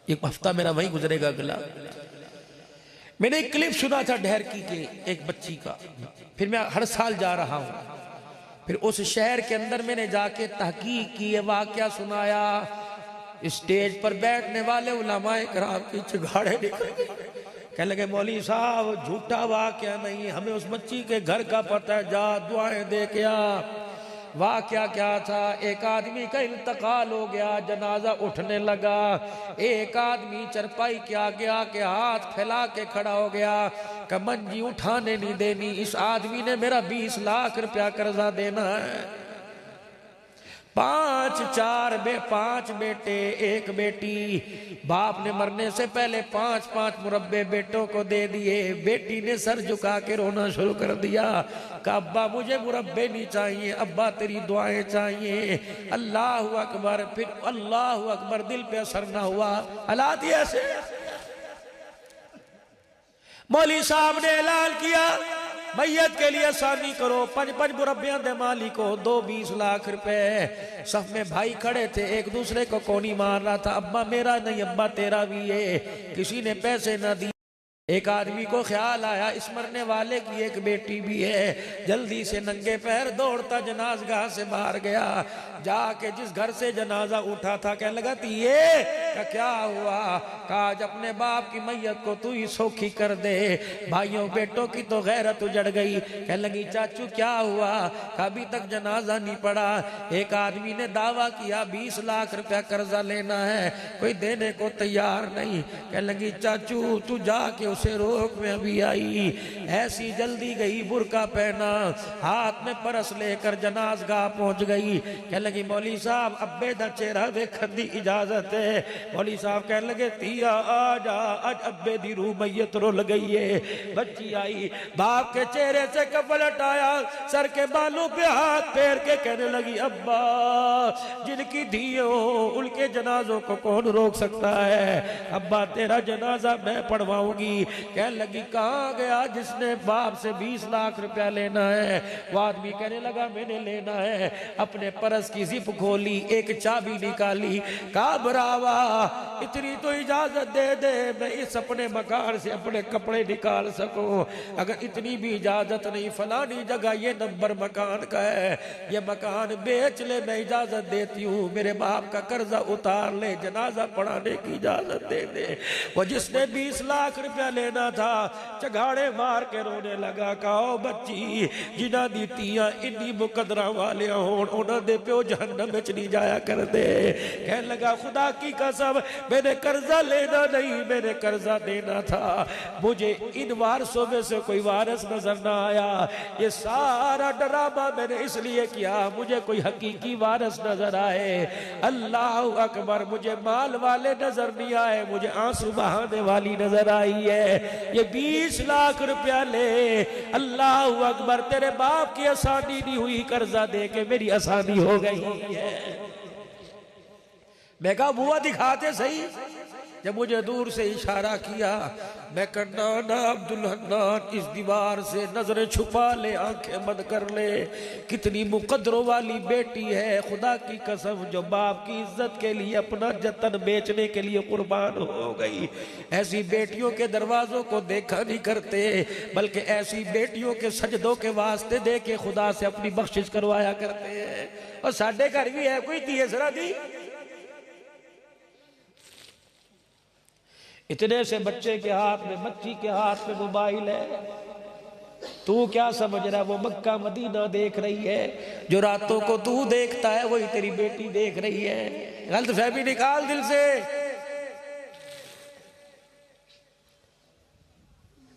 1 हफ्ता मेरा वहीं गुजरेगा अगला। मैंने एक क्लिप सुना था डहरकी के एक बच्ची का, फिर मैं हर साल जा रहा हूं। फिर उस शहर के अंदर मैंने जाके तहकीक की, ये वाकया सुनाया। स्टेज पर बैठने वाले उलमाए कराम की चिगाड़े निकल गए। कहने लगे मौलवी साहब झूठा वाकया नहीं, हमें उस बच्ची के घर का पता है, जा दुआएं दे के आ। वाह क्या क्या था, एक आदमी का इंतकाल हो गया, जनाजा उठने लगा, एक आदमी चरपाई के आगे आके हाथ फैला के खड़ा हो गया, कमंजी उठाने नहीं देनी, इस आदमी ने मेरा 20 लाख रुपया कर्जा देना है। 5 बेटे 1 बेटी, बाप ने मरने से पहले 5 मुरब्बे बेटों को दे दिए। बेटी ने सर झुका के रोना शुरू कर दिया, कहा अब्बा मुझे मुरब्बे नहीं चाहिए, अब्बा तेरी दुआएं चाहिए। अल्लाह अकबर, फिर अल्लाह अकबर, दिल पे असर ना हुआ। हालात ही ऐसे। मौली साहब ने ऐलान किया मैयत के लिए आसानी करो, 5 मुरब्बियां दे माली को 20 लाख रुपए। सब में भाई खड़े थे, एक दूसरे को कोनी मार रहा था, अब्बा मेरा नहीं अब्बा तेरा भी है। किसी ने पैसे न दिए। एक आदमी को ख्याल आया इस मरने वाले की एक बेटी भी है, जल्दी से नंगे पैर दौड़ता जनाजगाह से बाहर गया, जाके जिस घर से जनाजा उठा था कहने लगा ये क्या हुआ? कहा आज अपने बाप की मैयत को तू ही सौखी कर दे, भाइयों बेटों की तो गैरत उजड़ गई। कहने लगी चाचू क्या हुआ? अभी तक जनाजा नहीं पड़ा। एक आदमी ने दावा किया 20 लाख रुपया कर्जा लेना है, कोई देने को तैयार नहीं। कहने लगी चाचू तू जाके उसे रोक, में अभी आई। ऐसी जल्दी गई, बुरका पहना, हाथ में परस लेकर जनाजगाह पहुंच गई। कहने लगी मौली साहब अब्बे दा चेहरा देखने दी इजाजत है। मौली साहब कहने लगे तिया आ जा, आज अब्बे दी रूह मैयत रुल गई है। बच्ची आई, बाप के चेहरे से कपड़ा हटाया, सर के बालों पे हाथ फेर के कहने लगी अब्बा जिनकी धियो उनके जनाजों को कौन रोक सकता है? अब्बा तेरा जनाजा मैं पढ़वाऊंगी। कहने लगी कहाँ गया जिसने बाप से 20 लाख रुपया लेना है? वो आदमी कहने लगा मैंने लेना है। अपने परस की जिप खोली, एक चाबी निकाली, कहा बरावा इतनी तो इजाजत दे दे मैं इस अपने मकान से अपने कपड़े निकाल सकूं। अगर इतनी भी इजाजत नहीं, फलानी जगह ये नंबर मकान का है, ये मकान बेच ले, मैं इजाजत देती हूँ। मेरे बाप का कर्जा उतार ले, जनाजा पढ़ाने की इजाजत दे दे। वो जिसने 20 लाख रुपया लेना था चगाड़े मार के रोने लगा। कहो बच्ची जिन्हां दी धीआं इन्नी मुकदरा वाले होण उन्हां दे प्यो जहन्नम विच नहीं जाया कर दे। कहने लगा खुदा की कसम मैंने कर्जा लेना नहीं, मैंने कर्जा देना था। मुझे इन वारसों में से कोई वारिस नजर ना आया। ये सारा ड्रामा मैंने इसलिए किया मुझे कोई हकीकी वारिस नजर आए। अल्लाह अकबर, मुझे माल वाले नजर नहीं आए, मुझे आंसू बहाने वाली नजर आई है। ये 20 लाख रुपया ले, अल्लाह अकबर, तेरे बाप की आसानी नहीं हुई, कर्जा दे के मेरी आसानी हो गई है। मैं कहा बुआ दिखाते सही। जब मुझे दूर से इशारा किया, मैं करना अब्दुल हन्नान इस दीवार से नजरें छुपा ले, आंखें बंद कर ले। कितनी मुकद्दरों वाली बेटी है, खुदा की कसम, जो बाप की इज्जत के लिए अपना जतन बेचने के लिए कुर्बान हो गई। ऐसी बेटियों के दरवाजों को देखा नहीं करते, बल्कि ऐसी बेटियों के सजदों के वास्ते दे के खुदा से अपनी बख्शिश करवाया करते हैं। और साढ़े घर भी है कोई तीसरा दी। इतने से बच्चे के हाथ में, बच्ची के हाथ में मोबाइल है। तू क्या समझ रहा है वो मक्का मदीना देख रही है? जो रातों को तू देखता है वही तेरी बेटी देख रही है। गलत फहमी निकाल दिल से।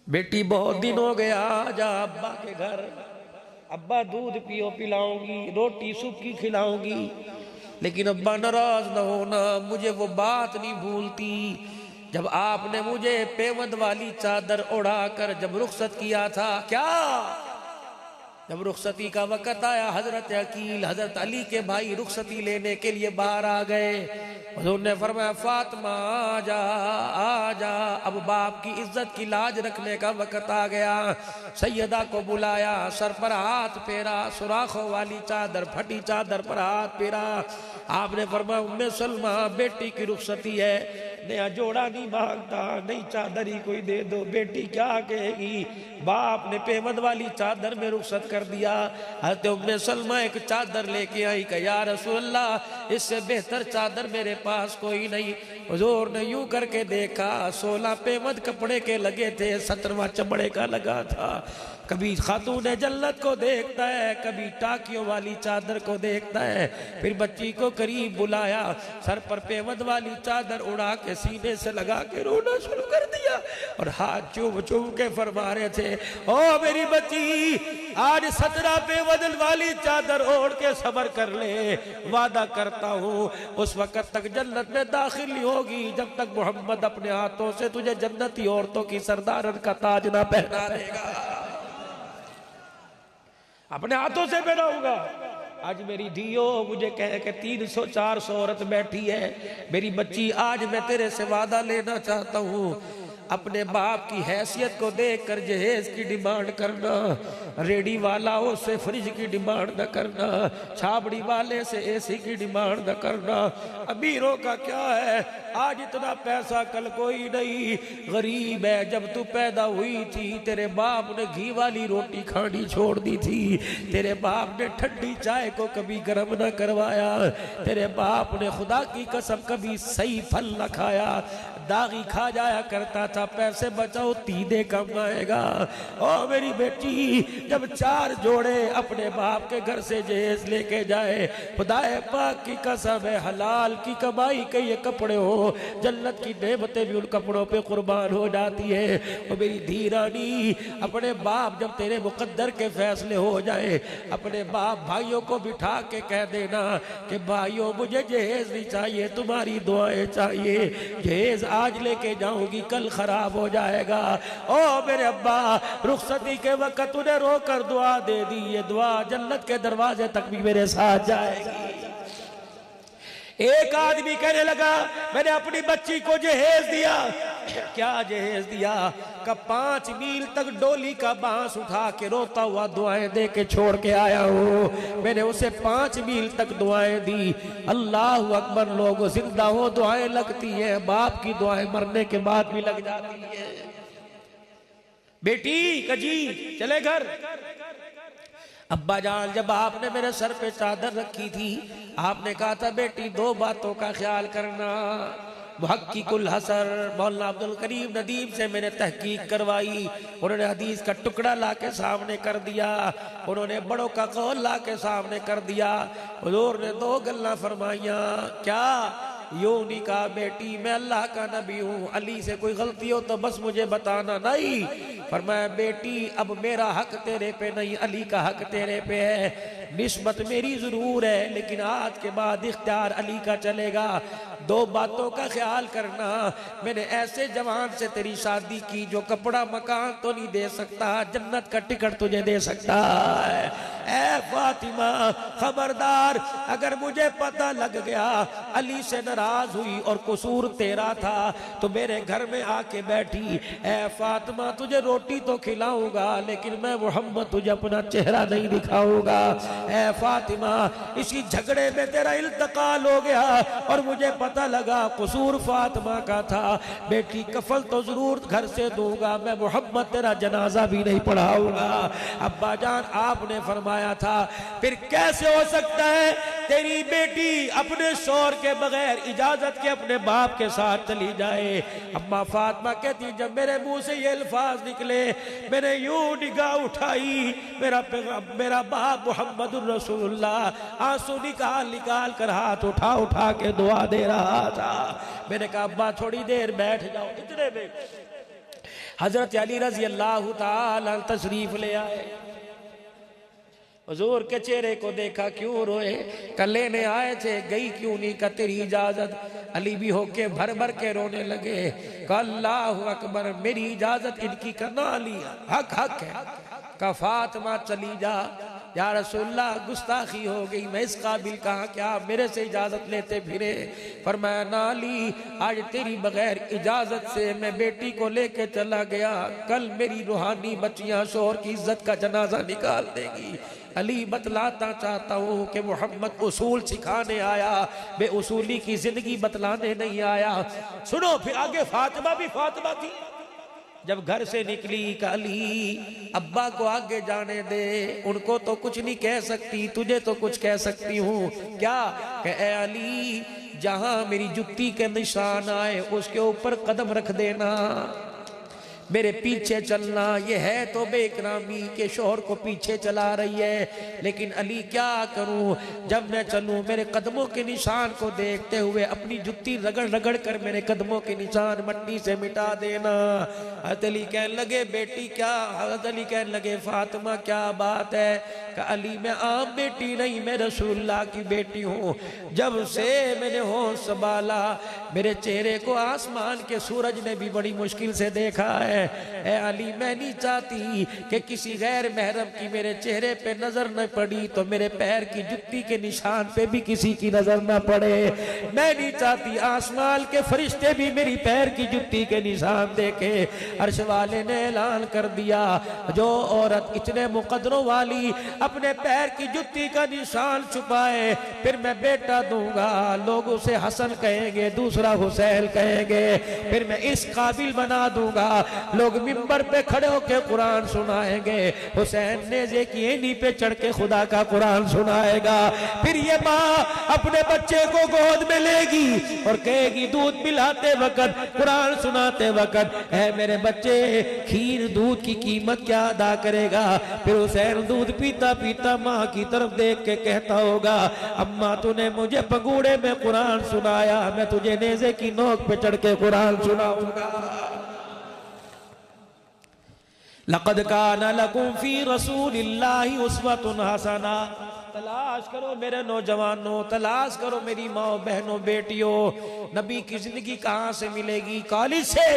बेटी बहुत दिन हो गया, जा अब्बा के घर, अब्बा दूध पियो पिलाऊंगी, रोटी सूखी खिलाऊंगी। लेकिन अब्बा नाराज न होना, मुझे वो बात नहीं भूलती जब आपने मुझे पेवंद वाली चादर उड़ाकर जब रुखसत किया था। क्या जब रुखसती का वक़्त आया, हजरत अकील हजरत अली के भाई रुखसती लेने के लिए बाहर आ गए। हुज़ूर ने फरमाया फातिमा आजा आजा, अब बाप की इज्जत की लाज रखने का वक़्त आ गया। सैयदा को बुलाया, सर पर हाथ फेरा, सुराखों वाली चादर, फटी चादर पर हाथ फेरा। आपने फरमाया उम्मे सलमा बेटी की रुखसती है, नया जोड़ा नहीं मांगता, नई चादर ही कोई दे दो। बेटी क्या कहेगी? बाप ने पेवंद वाली चादर में रुखसत कर दिया। हज़रत उम्मे सलमा एक चादर लेके आई कि या रसूल अल्लाह इससे बेहतर चादर मेरे पास कोई नहीं। हुजूर ने यूं करके देखा, 16 पेवंद कपड़े के लगे थे, 17वां चमड़े का लगा था। कभी खातून जन्नत को देखता है, कभी टाकियों वाली चादर को देखता है। फिर बच्ची को करीब बुलाया, सर पर पेवंद वाली चादर उड़ा के सीने से लगा के रोना शुरू कर दिया और हाथ चूम चूम के फरमा रहे थे, ओ मेरी बच्ची, आज 17 पेवंद वाली चादर ओढ़ के सब्र कर ले। वादा करता हूँ उस वक्त तक जन्नत में दाखिल नहीं होगी जब तक मोहम्मद अपने हाथों से तुझे जन्नती औरतों की सरदारन का ताज ना पहना देगा। अपने हाथों से पहनाऊंगा। आज मेरी धियो मुझे कह के 300-400 औरत बैठी है, मेरी बच्ची आज मैं तेरे से वादा लेना चाहता हूँ। अपने बाप की हैसियत को देखकर जहेज की डिमांड करना, रेडी वाला से फ्रिज की डिमांड न करना, छाबड़ी वाले से एसी की डिमांड न करना। अमीरों का क्या है, आज इतना पैसा कल कोई नहीं। गरीब है, जब तू पैदा हुई थी तेरे बाप ने घी वाली रोटी खानी छोड़ दी थी, तेरे बाप ने ठंडी चाय को कभी गर्म न करवाया, तेरे बाप ने खुदा की कसम कभी सही फल न खाया, दागी खा जाया करता था। पैसे बचाओ तीदे कमाएगा। ओ मेरी बेटी, जब 4 जोड़े अपने बाप के घर से जहेज लेके जाए, खुदाए पाक की कसम है हलाल की कमाई के ये कपड़े हो, जन्नत की नेमतें भी उन कपड़ों पे कुर्बान हो जाती है। ओ मेरी धीरानी, अपने बाप जब तेरे मुकद्दर के फैसले हो जाए, अपने बाप भाइयों को बिठा के कह देना कि भाइयों मुझे जहेज नहीं चाहिए, तुम्हारी दुआएं चाहिए। जहेज आज लेके जाऊंगी, कल खराब हो जाएगा। ओ मेरे अब्बा, रुखसती के वक्त उन्हें रोकर दुआ दे दी, ये दुआ जन्नत के दरवाजे तक भी मेरे साथ जाएगी। एक आदमी कहने लगा, मैंने अपनी बच्ची को जहेज दिया। क्या जहेज दिया? का 5 मील तक डोली का बांस उठा के रोता हुआ दुआएं दे के छोड़ के आया हूँ। मैंने उसे 5 मील तक दुआएं दी। अल्लाह अकबर। लोग जिंदा हो दुआएं लगती है, बाप की दुआएं मरने के बाद भी लग जाती है। बेटी कजी चले घर। अब्बा जान, जब आपने मेरे सर पे चादर रखी थी, आपने कहा था बेटी 2 बातों का ख्याल करना। मुहक्किकुल हसर मौलाना अब्दुल करीम नदीम से मैंने तहकीक करवाई, उन्होंने हदीस का टुकड़ा ला के सामने कर दिया, उन्होंने बड़ों का कौल ला के सामने कर दिया। हुजूर ने 2 गल्ला फरमाइया। क्या? यूं नहीं कहा बेटी मैं अल्लाह का नबी हूँ, अली से कोई गलती हो तो बस मुझे बताना। नहीं, फरमाया बेटी अब मेरा हक तेरे पे नहीं, अली का हक तेरे पे है। निस्बत मेरी जरूर है, लेकिन आज के बाद इख्तियार अली का चलेगा। 2 बातों का ख्याल करना। मैंने ऐसे जवान से तेरी शादी की जो कपड़ा मकान तो नहीं दे सकता, जन्नत का टिकट तुझे दे सकता है। ऐ फातिमा खबरदार, अगर मुझे पता लग गया अली से नाराज हुई और कसूर तेरा था तो मेरे घर में आके बैठी, ऐ फातिमा तुझे रोटी तो खिलाऊंगा लेकिन मैं मोहम्मद तुझे अपना चेहरा नहीं दिखाऊंगा। ऐ फातिमा, इसी झगड़े में तेरा इल्तकाल हो गया और मुझे पता लगा कसूर फातिमा का था। बेटी कफल तो जरूर घर से दूंगा, मैं मोहम्मद तेरा जनाजा भी नहीं पढ़ाऊंगा। अब्बा जान, आपने फरमाया था फिर कैसे हो सकता है तेरी बेटी अपने शौहर के बगैर इजाजत के अपने बाप के साथ चली जाए। अम्मा फातिमा कहती जब मेरे मुंह से ये अल्फाज निकले मैंने यूं निगाह उठाई, मेरा बाप मोहम्मद रसूलुल्लाह आंसू निकाल कर हाथ उठा के दुआ दे रहा था। मैंने कहा अब्बा थोड़ी देर बैठ जाओ। इतने में हजरत अली रजी अल्लाह ताला तशरीफ ले आए। हुजूर के चेहरे को देखा, क्यों रोए? कल लेने आए थे, गई क्यों नहीं? का तेरी इजाजत। अली भी होके भर भर के रोने लगे। का अल्लाहु अकबर, मेरी इजाजत इनकी करना, अली हक है। का फातिमा चली जा। या रसूलल्लाह गुस्ताखी हो गई, मैं इस काबिल कहा क्या मेरे से इजाजत लेते फिरे। फरमाया ना अली, आज तेरी बगैर इजाजत से मैं बेटी को लेके चला गया, कल मेरी रूहानी बच्चियां शोहर की इज्जत का जनाजा निकाल देगी। अली बतलाता चाहता हूँ कि मोहम्मद उसूल सिखाने आया, बेउसूली की जिंदगी बतलाने नहीं आया। सुनो फिर आगे फातिमा भी फातिमा थी। जब घर से निकली का अली अब्बा को आगे जाने दे, उनको तो कुछ नहीं कह सकती, तुझे तो कुछ कह सकती हूँ। क्या? कि ए अली जहां मेरी जुत्ती के निशान आए उसके ऊपर कदम रख देना, मेरे पीछे चलना। ये है तो बेकरामी के शोहर को पीछे चला रही है, लेकिन अली क्या करूं, जब मैं चलूं मेरे कदमों के निशान को देखते हुए अपनी जुत्ती रगड़ रगड़ कर मेरे कदमों के निशान मिट्टी से मिटा देना। हज़रत अली कहने लगे बेटी क्या, हज़रत अली कहने लगे फातिमा क्या बात है? कि अली मैं आम बेटी नहीं, मैं रसूलुल्लाह की बेटी हूँ। जब से मैंने होश संभाला मेरे चेहरे को आसमान के सूरज ने भी बड़ी मुश्किल से देखा है। ऐ अली मैं नहीं चाहती कि किसी गैर महरम की मेरे चेहरे पे नजर न पड़ी तो मेरे पैर की जुत्ती के निशान पे भी किसी की नजर न पड़े। मैं नहीं चाहती आसमान के फरिश्ते भी मेरी पैर की जुत्ती के निशान देखे। अर्श वाले ने ऐलान कर दिया जो औरत इतने मुकद्दरों वाली अपने पैर की जुत्ती का निशान छुपाए फिर मैं बेटा दूंगा, लोग उसे हसन कहेंगे, दूसरा हुसैन कहेंगे, फिर मैं इस काबिल बना दूंगा, लोग मिंबर पे खड़े होकर कुरान सुनाएंगे, हुसैन नेज़े की एनी पे चढ़ के खुदा का कुरान सुनाएगा। फिर ये माँ अपने बच्चे को गोद में लेगी और कहेगी दूध पिलाते वक्त, कुरान सुनाते वक्त, है मेरे बच्चे खीर दूध की कीमत क्या अदा करेगा? फिर हुसैन दूध पीता पीता माँ की तरफ देख के कहता होगा अम्मा तूने मुझे पंगूड़े में कुरान सुनाया, मैं तुझे नेज़े की नोक पे चढ़ के कुरान सुनाऊंगा। लक़द काना लकुम फी रसूलिल्लाहि उस्वतुन हसना। तलाश करो मेरे नौजवानों, तलाश करो मेरी माँ बहनों बेटियों, नबी की जिंदगी कहां से मिलेगी? कॉलेज से।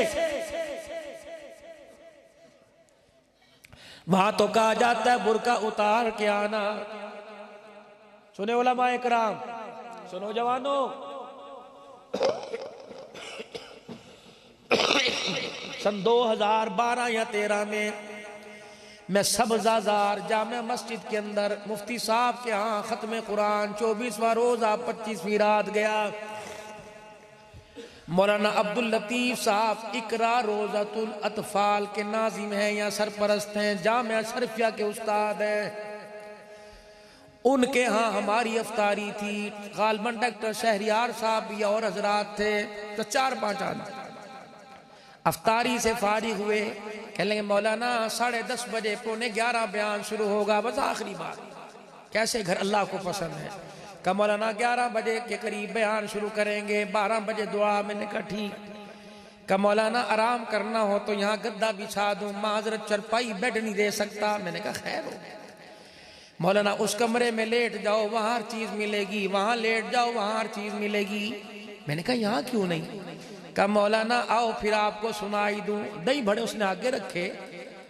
वहां तो कहा जाता है बुर्का उतार के आना। सुने उलमा इकराम, सुनो जवानों, सन 2012 या 13 में मैं सब्ज़ाज़ार जामिया मस्जिद के अंदर मुफ्ती साहब के यहाँ ख़त्म कुरान 24वां रोज़ा 25वीं रात गया। मौलाना अब्दुल लतीफ़ साहब इकरा रोज़ातुल अतफ़ाल के नाज़िम हैं या सरपरस्त हैं, जामिया शरीफिया के उस्ताद हैं। उनके यहाँ हमारी अफ्तारी थी। गालबन डॉक्टर शहरियार साहब भी और हजरात थे, तो 4-5 आदमी अफ्तारी से फारिग हुए। कहने लगे मौलाना 10:30 बजे 11:45 बयान शुरू होगा, बस आखिरी बात। कैसे घर अल्लाह को पसंद है। का मौलाना 11 बजे के करीब बयान शुरू करेंगे, 12 बजे दुआ। मैंने कहा ठीक। का मौलाना आराम करना हो तो यहाँ गद्दा बिछा दूं, माजरत चरपाई बेड नहीं दे सकता। मैंने कहा खैर हो। मौलाना उस कमरे में लेट जाओ, वहाँ हर चीज मिलेगी, वहाँ लेट जाओ, वहाँ हर चीज मिलेगी। मैंने कहा यहाँ क्यों नहीं? का मौलाना आओ फिर आपको सुनाई दूं। दही बड़े उसने आगे रखे,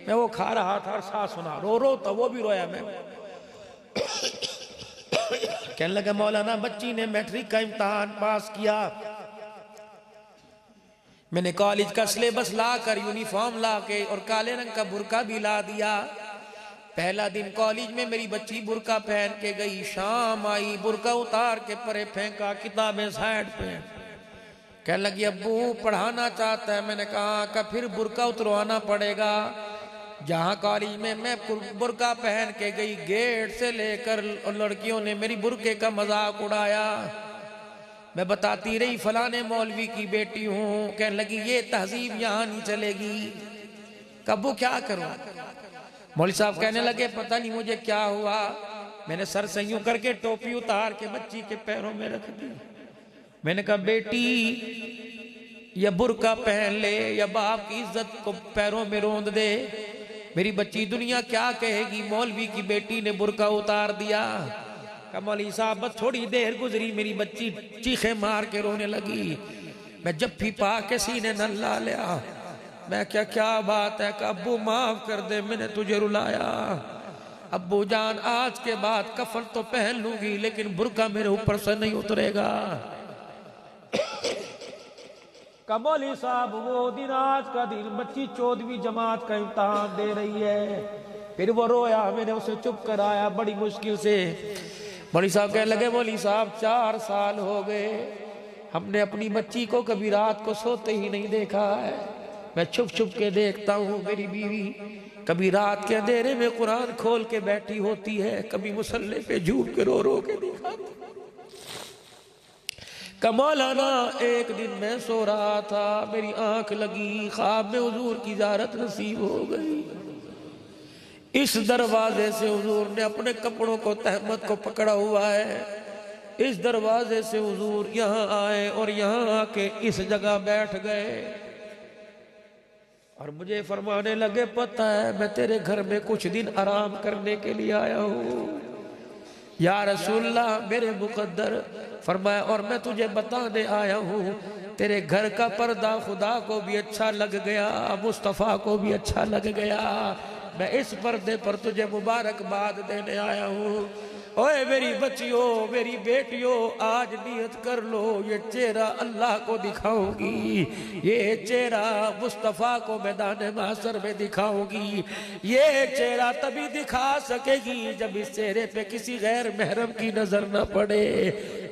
मैं वो खा रहा था और साथ सुना, रो रो तो वो भी रोया। मैं कहने लगा मौलाना बच्ची ने मैट्रिक का इम्तहान पास किया, मैंने कॉलेज का सिलेबस ला कर, यूनिफॉर्म ला के और काले रंग का बुर्का भी ला दिया। पहला दिन कॉलेज में मेरी बच्ची बुर्का पहन के गई, शाम आई बुर्का उतार के परे फेंका, किताबें साइड पे। कहने लगी अब्बू पढ़ाना चाहता है। मैंने कहा का फिर बुर्का उतरवाना पड़ेगा। जहाँ कॉलेज में मैं बुर्का पहन के गई, गेट से लेकर लड़कियों ने मेरी बुर्के का मजाक उड़ाया। मैं बताती रही फलाने मौलवी की बेटी हूँ। कहने लगी ये तहजीब यहाँ नहीं चलेगी। कब्बू क्या करूँ? मौलवी साहब कहने लगे पता नहीं मुझे क्या हुआ। मैंने सर से यूं करके टोपी उतार के बच्ची के पैरों में रख दी। मैंने कहा बेटी या बुर्का पहन ले या बाप की इज्जत को पैरों में रोंद दे, मेरी बच्ची दुनिया क्या कहेगी? मौलवी की बेटी ने बुर्का उतार दिया। कहा मौलवी साहब बस थोड़ी देर गुजरी, मेरी बच्ची चीखे मार के रोने लगी। मैं जफ्फी पा के सीने न ला लिया। मैं क्या बात है? कि अब्बू माफ कर दे, मैंने तुझे रुलाया। अब्बू जान आज के बाद कफन तो पहन लूंगी लेकिन बुर्का मेरे ऊपर से नहीं उतरेगा। कमौली साहब वो दिन आज का दिन, बच्ची 14वीं जमात का इम्तहान दे रही है। फिर वो रोया, मैंने उसे चुप कराया बड़ी मुश्किल से। मौलवी साहब कहने लगे मौलवी साहब 4 साल हो गए हमने अपनी बच्ची को कभी रात को सोते ही नहीं देखा है। मैं छुप छुप के देखता हूँ, मेरी बीवी कभी रात के अंधेरे में कुरान खोल के बैठी होती है, कभी मुसल्ले पे झूठ के रो रो के दिखाती। मौलाना एक दिन मैं सो रहा था, मेरी आंख लगी, ख्वाब में हुजूर की ज़ियारत नसीब हो गई। इस दरवाजे से हुजूर ने अपने कपड़ों को तहमत को पकड़ा हुआ है। इस दरवाजे से हुजूर यहाँ आए और यहाँ आके इस जगह बैठ गए और मुझे फरमाने लगे, पता है मैं तेरे घर में कुछ दिन आराम करने के लिए आया हूँ या रसूलल्लाह मेरे मुकद्दर। फरमाया और मैं तुझे बताने आया हूँ, तेरे घर का पर्दा खुदा को भी अच्छा लग गया, मुस्तफ़ा को भी अच्छा लग गया। मैं इस पर्दे पर तुझे मुबारकबाद देने आया हूँ। ओए मेरी बच्चियों, मेरी बेटियों, आज नियत कर लो, ये चेहरा अल्लाह को दिखाऊंगी, ये चेहरा मुस्तफ़ा को मैदान मासर में दिखाऊंगी। ये चेहरा तभी दिखा सकेगी जब इस चेहरे पे किसी गैर महरम की नजर न पड़े।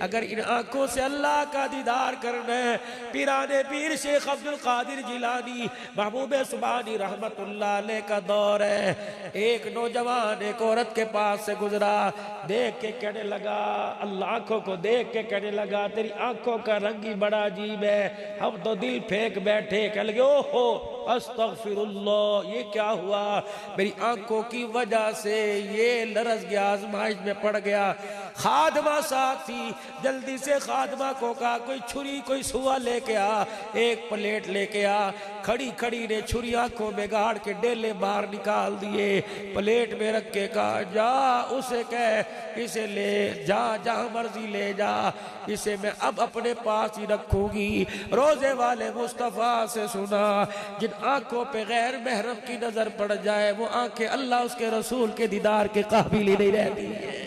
अगर इन आंखों से अल्लाह का दीदार करना है, पीराने पीर शेख अब्दुल कादिर जिलानी महबूब सुबानी रहमतुल्लाह अलैह का दौर है। एक नौजवान एक औरत के पास से गुजरा, देख के कहने लगा, अल्लाह आंखों को देख के कहने लगा, तेरी आंखों का रंग ही बड़ा अजीब है। हम तो दिल फेंक बैठे, कह लगे ओहो अस्तगफिरुल्लाह, ये क्या हुआ? मेरी आंखों की वजह से ये लरस गया, आजमाइश में पड़ गया। खादमा साथ थी, जल्दी से खादमा को कहा कोई छुरी कोई सुआ लेके आ, एक प्लेट लेके आ। खड़ी खड़ी ने छुरी आंखों में गाड़ के डेले बाहर निकाल दिए, प्लेट में रख के कहा जा उसे कह इसे ले जा, जहां मर्जी ले जा, इसे मैं अब अपने पास ही रखूंगी। रोजे वाले मुस्तफ़ा से सुना, जिन आंखों पे गैर महरम की नजर पड़ जाए वो आंखें अल्लाह उसके रसूल के दीदार के काबिल ही नहीं रहती है।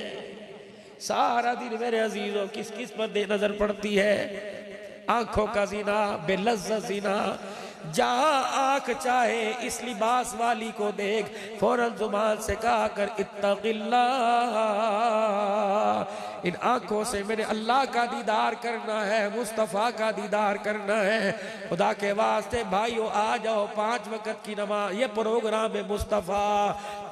सारा दिन मेरे अजीजों किस किस पर नजर पड़ती है? आंखों का ज़िना, बेलज़्ज़त ज़िना। जहां आंख चाहे इस लिबास वाली को देख, फौरन जुबान से कहा कर इत्तक़िल्लाह। इन आंखों से मेरे अल्लाह का दीदार करना है, मुस्तफ़ा का दीदार करना है। खुदा के वास्ते भाइयों आ जाओ, 5 वक़्त की नमाज, ये प्रोग्राम है मुस्तफ़ा,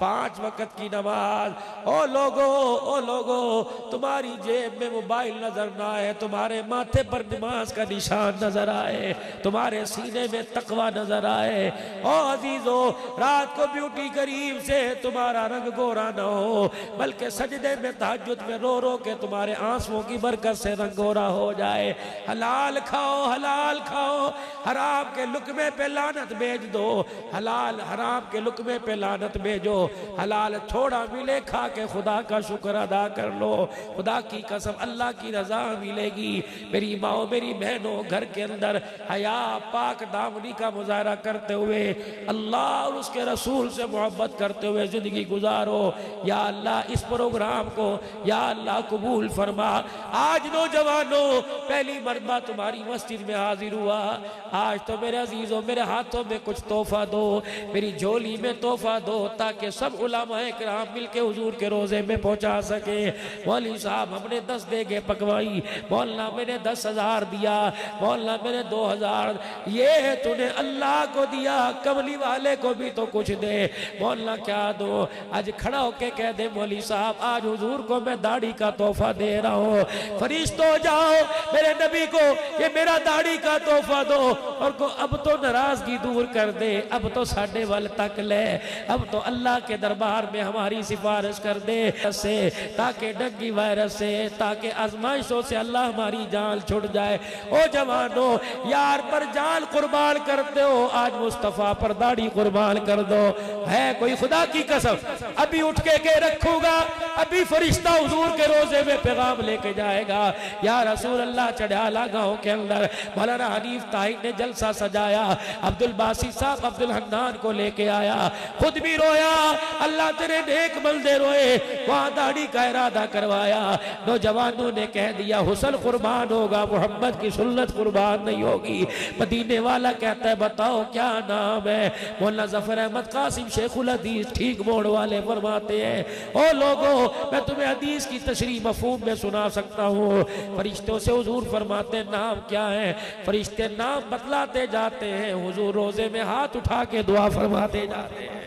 5 वक़्त की नमाज। ओ लोगो, तुम्हारी जेब में मोबाइल नजर ना आए, तुम्हारे माथे पर नमाज का निशान नजर आए, तुम्हारे सीने में तकवा नजर आए। ओ अजीजो, रात को ब्यूटी करीब से तुम्हारा रंग गोरा न हो, बल्कि सजदे में तहज्जुद में रो रो के तुम्हारे आंसुओं की बरकत से रंग गोरा हो जाए। हलाल खाओ, हलाल खाओ, हराम के लुकमे पे लानत भेज दो, हलाल हराम के लुकमे पे लानत भेजो। हलाल थोड़ा मिले खा के खुदा का शुक्र अदा कर लो। खुदा की कसम अल्लाह की रजा मिलेगी। मेरी माओ, मेरी बहनों, घर के अंदर हया पाक दामनी का मुजाहरा करते हुए अल्लाह और उसके रसूल से मोहब्बत करते हुए जिंदगी गुजारो। या अल्लाह इस प्रोग्राम को या अल्लाह कबूल फरमा। आज नौजवानों, पहली मरतबा तुम्हारी मस्जिद में हाजिर हुआ, आज तो मेरे अजीजों मेरे हाथों में कुछ तोहफा दो, मेरी झोली में तोहफा दो, ताकि सब उलमाए किराम मिल के हुजूर के रोजे में पहुंचा सके। मौलवी साहब हमने 10 देगे पकवाई, मौलाना मैंने 10,000 दिया, मौलाना मैंने 2,000, ये तूने अल्लाह को दिया, कमली वाले को भी तो कुछ दे। मौलाना क्या दो? आज खड़ा होके कह दे मौलवी साहब आज हुजूर को मैं दाढ़ी का तोहफा दे रहा हूँ। फरिश्तों जाओ मेरे नबी को ये मेरा दाढ़ी का तोहफा दो, और को अब तो नाराजगी दूर कर दे, अब तो साढ़े वाल तक ले, अब तो अल्लाह के दरबार में हमारी सिफारिश कर दे से, ताकि डंगी वायरस से, ताकि आजमाइशों से अल्लाह हमारी जान छुट जाए। ओ जवानों, यार पर जान कुर्बान करते हो, आज मुस्तफ़ा पर दाढ़ी कुर्बान कर दो। है कोई खुदा की कसम अभी उठ के रखूंगा, अभी फरिश्ता हुजूर के रोजे में पैगाम लेके जाएगा। या रसूल अल्लाह चढ़ाला गांव के अंदर मौलाना हनीफ ताहिर ने जलसा सजाया, अब्दुल बासी साहब अब्दुल हन्नान को लेके आया, खुद भी रोया, अल्लाह तेरे नेक बंदे रोए, वहां दाढ़ी का इरादा करवाया। नौजवानों ने कह दिया हुस्न कुर्बान होगा, मोहम्मद की सुन्नत कुर्बान नहीं होगी। मदीने वाला कहता है बताओ क्या नाम है? मौलाना जफर अहमद कासिम शेखुल हदीस ठीक मोड़ वाले फरमाते हैं, ओ लोगों मैं तुम्हें हदीस की तशरीह मफहूम में सुना सकता हूँ। फरिश्तों से हुजूर फरमाते नाम क्या है? फरिश्ते नाम बतलाते जाते हैं, हुजूर रोजे में हाथ उठा के दुआ फरमाते जाते हैं।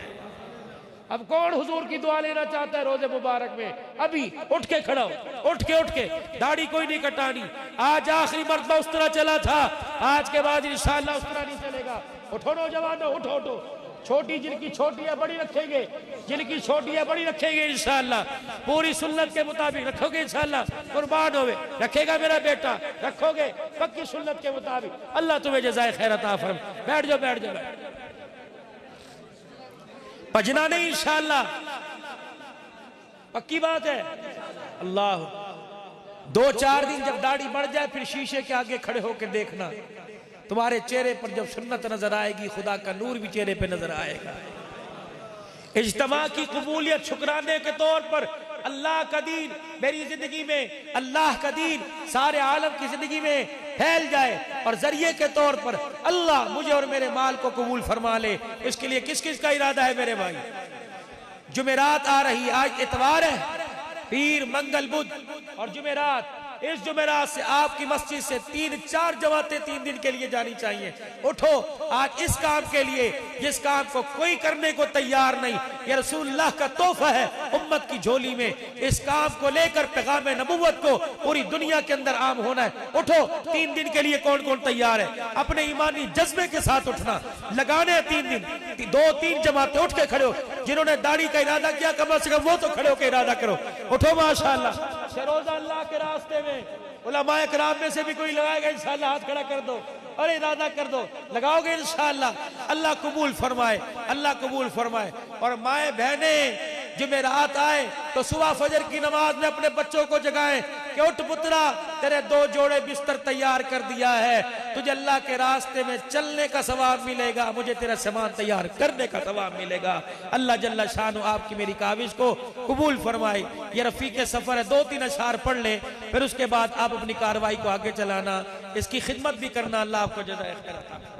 अब कौन हुजूर की दुआ लेना चाहता है रोजे मुबारक में? अभी उठ के खड़ा हो, उठ के दाढ़ी कोई नहीं कटानी। आज आखिरी मर्तबा उस तरह चला था, आज के बाद इंशाअल्लाह उस तरह नहीं चलेगा। उठो नौजवानों, उठो। छोटी जिनकी छोटी है बड़ी रखेंगे, जिनकी छोटी है बड़ी रखेंगे इंशाअल्लाह। पूरी सुन्नत के मुताबिक रखोगे इंशाअल्लाह, कुर्बान होवे। रखेगा मेरा बेटा, रखोगे पक्की सुन्नत के मुताबिक। अल्लाह तुम्हें जज़ाए खैर अता फरमाए। बैठ जाओ। भजना नहीं इंशाअल्लाह, पक्की बात है। अल्लाह 2-4 दिन जब दाढ़ी बढ़ जाए फिर शीशे के आगे खड़े होकर देखना, तुम्हारे चेहरे पर जब सुन्नत नजर आएगी खुदा का नूर भी चेहरे पे नजर आएगा। इज्तिमा की कबूलियत शुक्राने के तौर पर अल्लाह का दीन मेरी जिंदगी में, अल्लाह का दीन सारे आलम की जिंदगी में फैल जाए और जरिए के तौर पर अल्लाह मुझे और मेरे माल को कबूल फरमा ले। इसके लिए किस किस का इरादा है मेरे भाई? जुमेरात आ रही, आज इतवार है, पीर मंगल बुध और जुमेरात। इस जुमेरात से आपकी मस्जिद से 3-4 जमातें 3 दिन के लिए जानी चाहिए। उठो आज इस काम के लिए जिस काम को कोई करने को तैयार नहीं, ये रसूलुल्लाह का तोहफा है उम्मत की झोली में। इस काम को लेकर पैगाम नबुव्वत को पूरी दुनिया के अंदर आम होना है। उठो 3 दिन के लिए कौन कौन तैयार है? अपने ईमानी जज्बे के साथ उठना, लगाने 3 दिन। 2-3 जमातें उठ के खड़े हो। जिन्होंने दाढ़ी का इरादा किया कम से कम वो तो खड़े होकर इरादा करो। उठो माशाअल्लाह। रोजा अल्लाह के रास्ते में उलमाए किराम में से भी कोई लगाएगा इंशाअल्लाह, हाथ खड़ा कर दो और इरादा कर दो, लगाओगे इंशाअल्लाह। अल्लाह कबूल फरमाए, अल्लाह कबूल फरमाए। और माए बहने जुमेरात आए तो सुबह फजर की नमाज में अपने बच्चों को जगाएं कि उठ पुत्रा, तेरे 2 जोड़े बिस्तर तैयार कर दिया है, तुझे अल्लाह के रास्ते में चलने का सवाब मिलेगा, मुझे तेरा सामान तैयार करने का सवाब मिलेगा। अल्लाह जल्ला शानु आपकी मेरी काविश को कबूल फरमाए। ये रफीक सफर है, 2-3 अशआर पढ़ ले, फिर उसके बाद आप अपनी कार्रवाई को आगे चलाना, इसकी खिदमत भी करना। अल्लाह आपको जज़ाए खैर।